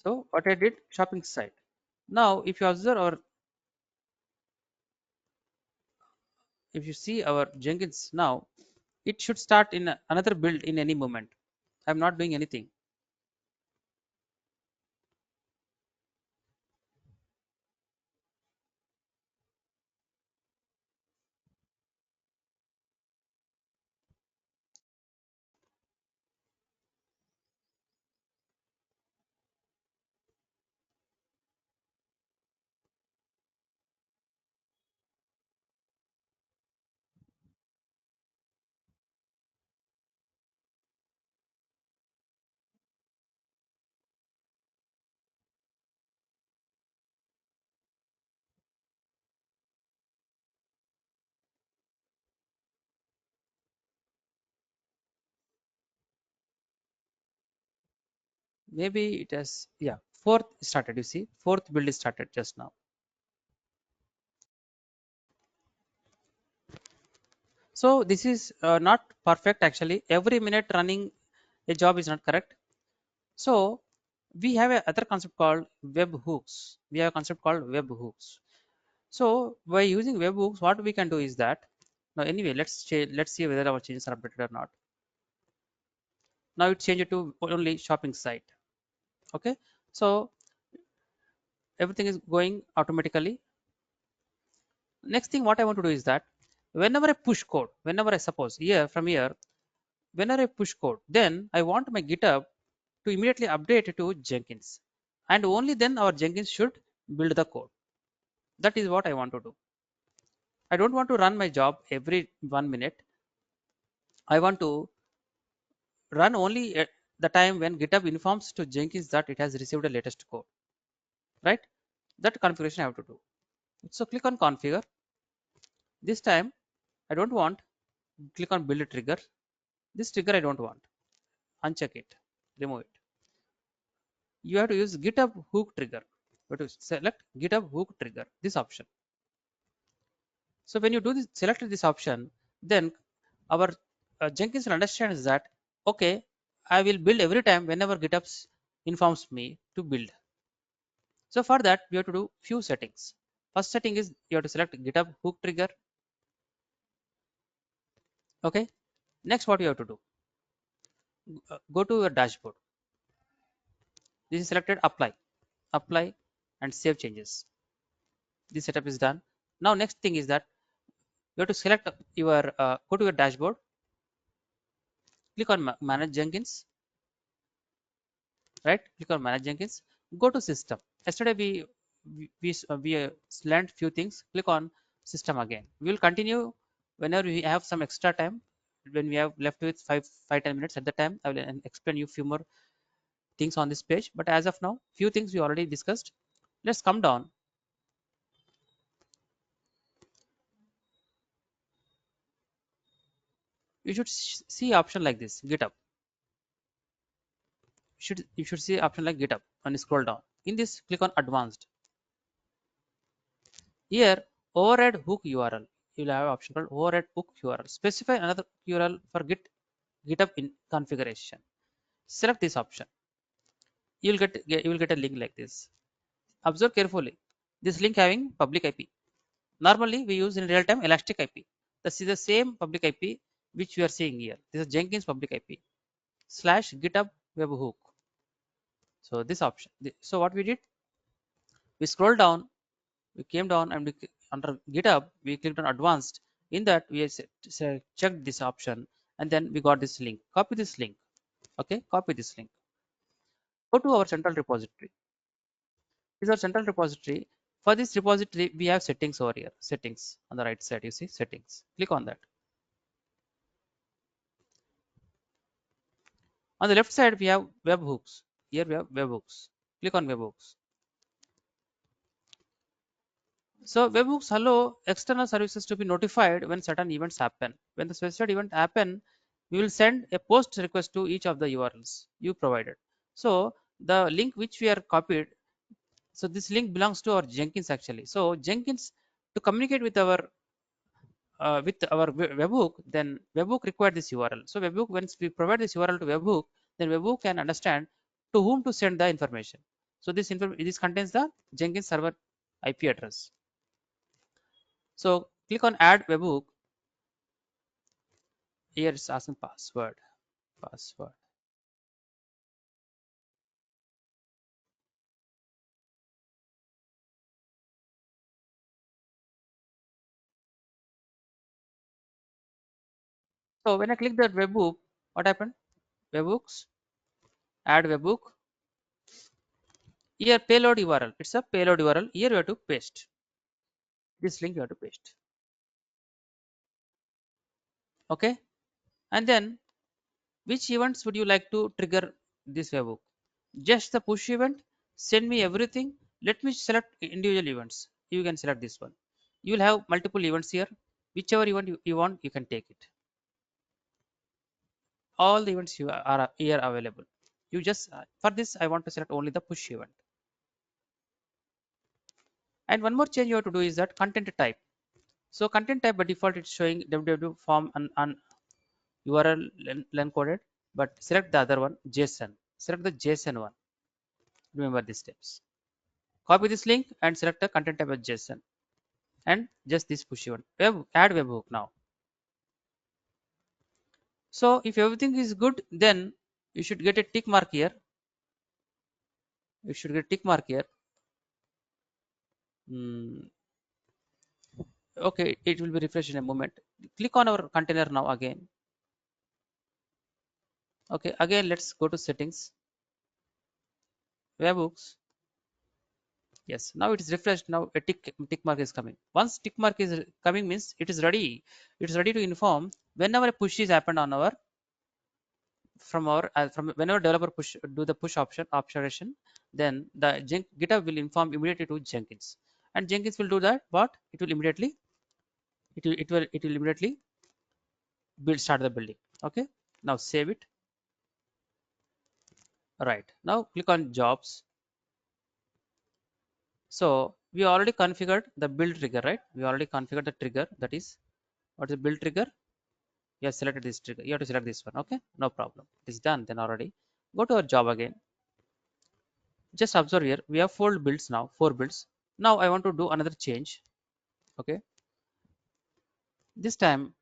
So what I did, shopping site. Now if you observe our, if you see our Jenkins now, it should start in another build in any moment. I'm not doing anything. Maybe it has, yeah, fourth started. You see, fourth build is started just now. So this is not perfect actually. Every minute running a job is not correct. So we have a other concept called web hooks. We have a concept called web hooks. So by using web hooks, what we can do is that, now anyway, let's see whether our changes are updated or not. Now it changed to only shopping site. Okay, so everything is going automatically. Next thing what I want to do is that whenever I push code, whenever I suppose here from here, whenever I push code, then I want my GitHub to immediately update it to Jenkins, and only then our Jenkins should build the code. That is what I want to do. I don't want to run my job every 1 minute. I want to run only at the time when GitHub informs to Jenkins that it has received the latest code, right? That configuration I have to do. So click on configure. This time I don't want, click on build trigger. This trigger I don't want. Uncheck it, remove it. You have to use GitHub hook trigger. You have to select GitHub hook trigger, this option. So when you do this, select this option, then our Jenkins will understand that, okay, I will build every time whenever GitHub informs me to build. So for that, we have to do few settings. First setting is you have to select GitHub hook trigger. Okay. Next, what you have to do? Go to your dashboard. This is selected. Apply, and save changes. This setup is done. Now, next thing is that you have to select your go to your dashboard. Click on Manage Jenkins. Right. Click on Manage Jenkins. Go to System. Yesterday we learned few things. Click on System again. We will continue whenever we have some extra time. When we have left with 5 10 minutes at the time, I will explain you few more things on this page. But as of now, few things we already discussed. Let's come down. You should see option like this, GitHub. You should see option like GitHub and scroll down. In this, click on Advanced. Here, override hook URL. You will have an option called override hook URL. Specify another URL for GitHub in configuration. Select this option. You will get a link like this. Observe carefully. This link having public IP. Normally, we use in real time elastic IP. This is the same public IP which we are seeing here. This is Jenkins public IP slash GitHub webhook. So this option. So what we did, we scroll down, we came down, and under GitHub we clicked on advanced. In that we checked this option, and then we got this link. Copy this link. Okay, copy this link. Go to our central repository. This is our central repository. For this repository, we have settings over here. Settings on the right side. You see settings. Click on that. On the left side, we have webhooks. Here we have webhooks. Click on webhooks. So webhooks allow external services to be notified when certain events happen. When the specified event happen, we will send a post request to each of the URLs you provided. So the link which we are copied, so this link belongs to our Jenkins actually. So Jenkins, to communicate with our webhook, then webhook require this URL. So webhook, once we provide this URL to webhook, then webhook can understand to whom to send the information. So this contains the Jenkins server IP address. So click on add webhook. Here it's asking password. So when I click that webhook, what happened? Webhooks, add webhook. Here payload URL. It's a payload URL. Here you have to paste. This link you have to paste. Okay. And then which events would you like to trigger this webhook? Just the push event. Send me everything. Let me select individual events. You can select this one. You will have multiple events here. Whichever event you want, you can take it. All the events you are here available. You just for this I want to select only the push event. And one more change you have to do is that content type. So content type by default it's showing www form and URL len coded, but select the other one JSON. Select the JSON one. Remember these steps. Copy this link and select the content type as JSON and just this push event. Add webhook now. So if everything is good, then you should get a tick mark here. You should get tick mark here. Hmm, okay, it will be refreshed in a moment. Click on our container now again. Okay, again let's go to settings, webhooks. Yes, now it is refreshed. Now a tick mark is coming. Once tick mark is coming means it is ready. It is ready to inform whenever a push is happened on our from whenever developer push do the push observation, then the GitHub will inform immediately to Jenkins, and Jenkins will do that. What it will immediately start the building. Okay, now save it. Right now click on jobs. So we already configured the build trigger, right? We already configured the trigger, that is what is the build trigger. You have selected this trigger, you have to select this one. Okay, no problem, it is done then already. Go to our job again. Just observe here, we have four builds. Now I want to do another change. Okay, this time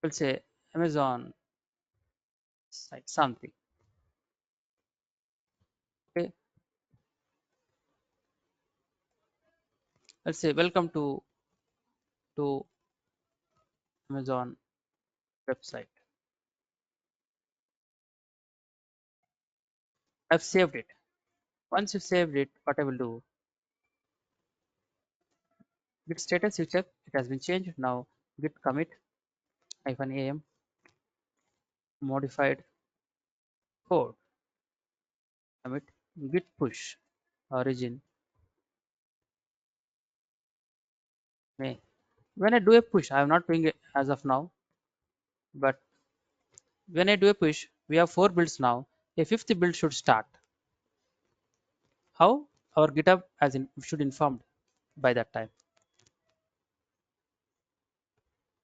we'll say Amazon site something. Okay, let's say welcome to Amazon website. I've saved it. Once you saved it, what I will do, git status, you check it has been changed. Now git commit -am modified code commit git push origin may. When I do a push, I am not doing it as of now, but when I do a push, we have four builds now. A fifth build should start. How? Our GitHub as in should informed by that time.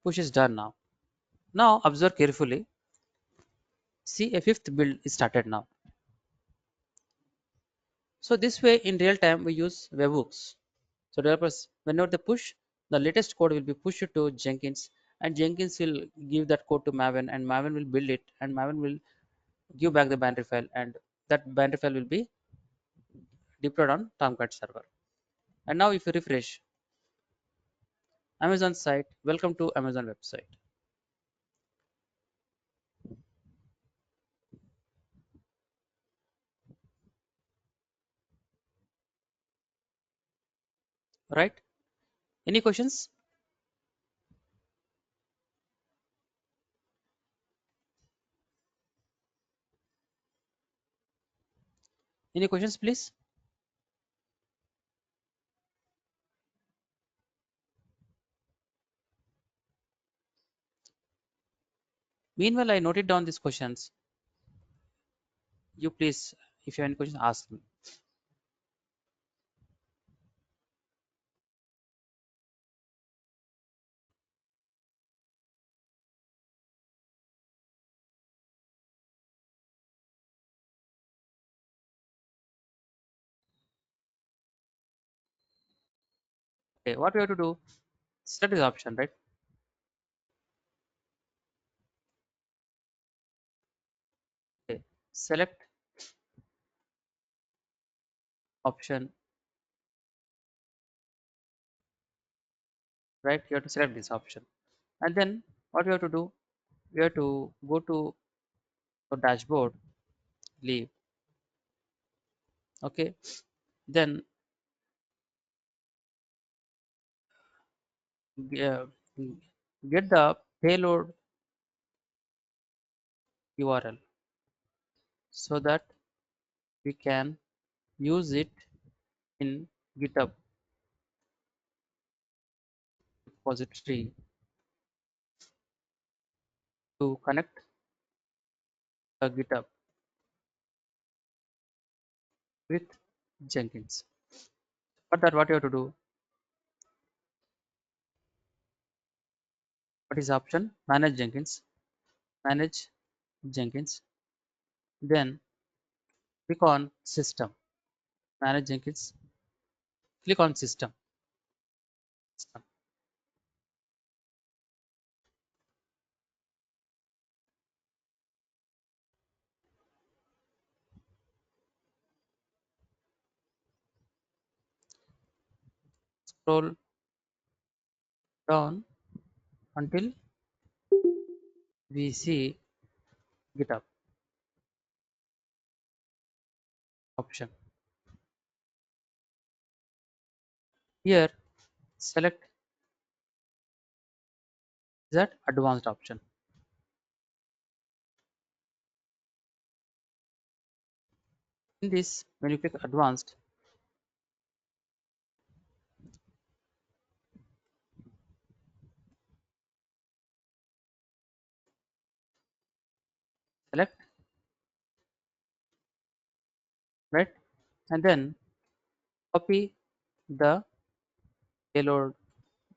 Push is done now. Now observe carefully. See, a fifth build is started now. So this way in real time we use webhooks. So developers, whenever they push, the latest code will be pushed to Jenkins, and Jenkins will give that code to Maven, and Maven will build it, and Maven will give back the binary file, and that binary file will be deployed on Tomcat server. And now if you refresh Amazon site, welcome to Amazon website. Right? Any questions? Any questions, please? Meanwhile, I noted down these questions. You please, if you have any questions, ask me. Okay, what we have to do, select this option, right? Okay, select option, right? You have to select this option. And then what we have to do, we have to go to the dashboard, leave. Okay, then uh, get the payload URL so that we can use it in GitHub repository to connect the GitHub with Jenkins. For that, what you have to do, what is the option? Manage Jenkins. Manage Jenkins. Then click on System. Manage Jenkins. Click on System. System. Scroll down until we see GitHub option. Here, select that advanced option. In this, when you click advanced, select, right, and then copy the payload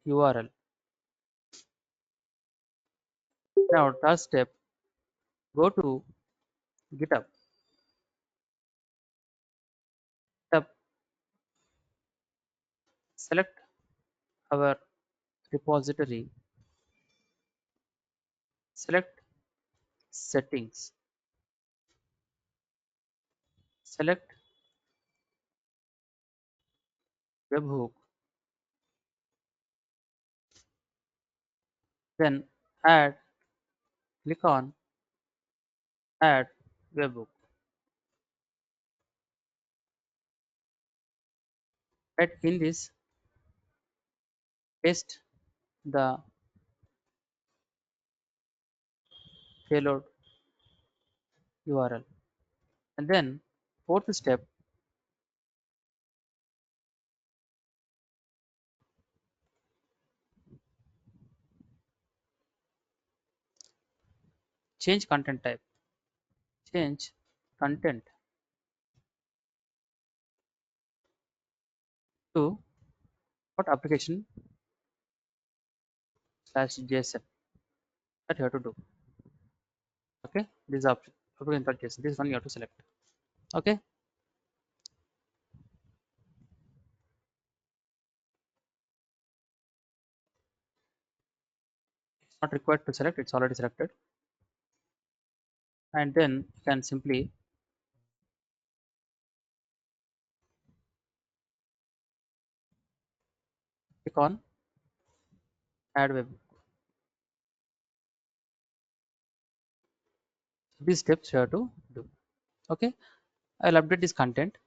URL. Now, third step, go to GitHub. Tab, select our repository, select settings, select webhook, then add, click on add webhook. Right in this, paste the payload URL. And then fourth step, change content type. Change content to what application slash JSON that you have to do. Okay, this option application dot JSON. This one you have to select. Okay, it's not required to select, it's already selected. And then you can simply click on add web. These steps you have to do. Okay, I'll update this content.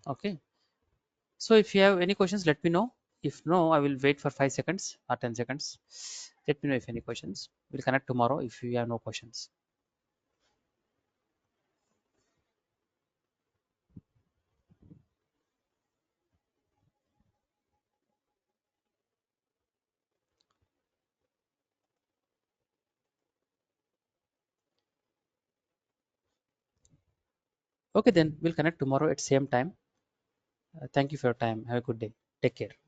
Okay, so if you have any questions, let me know. If no, I will wait for 5 seconds or 10 seconds. Let me know if any questions. We'll connect tomorrow if you have no questions. Okay, then we'll connect tomorrow at same time. Thank you for your time. Have a good day. Take care.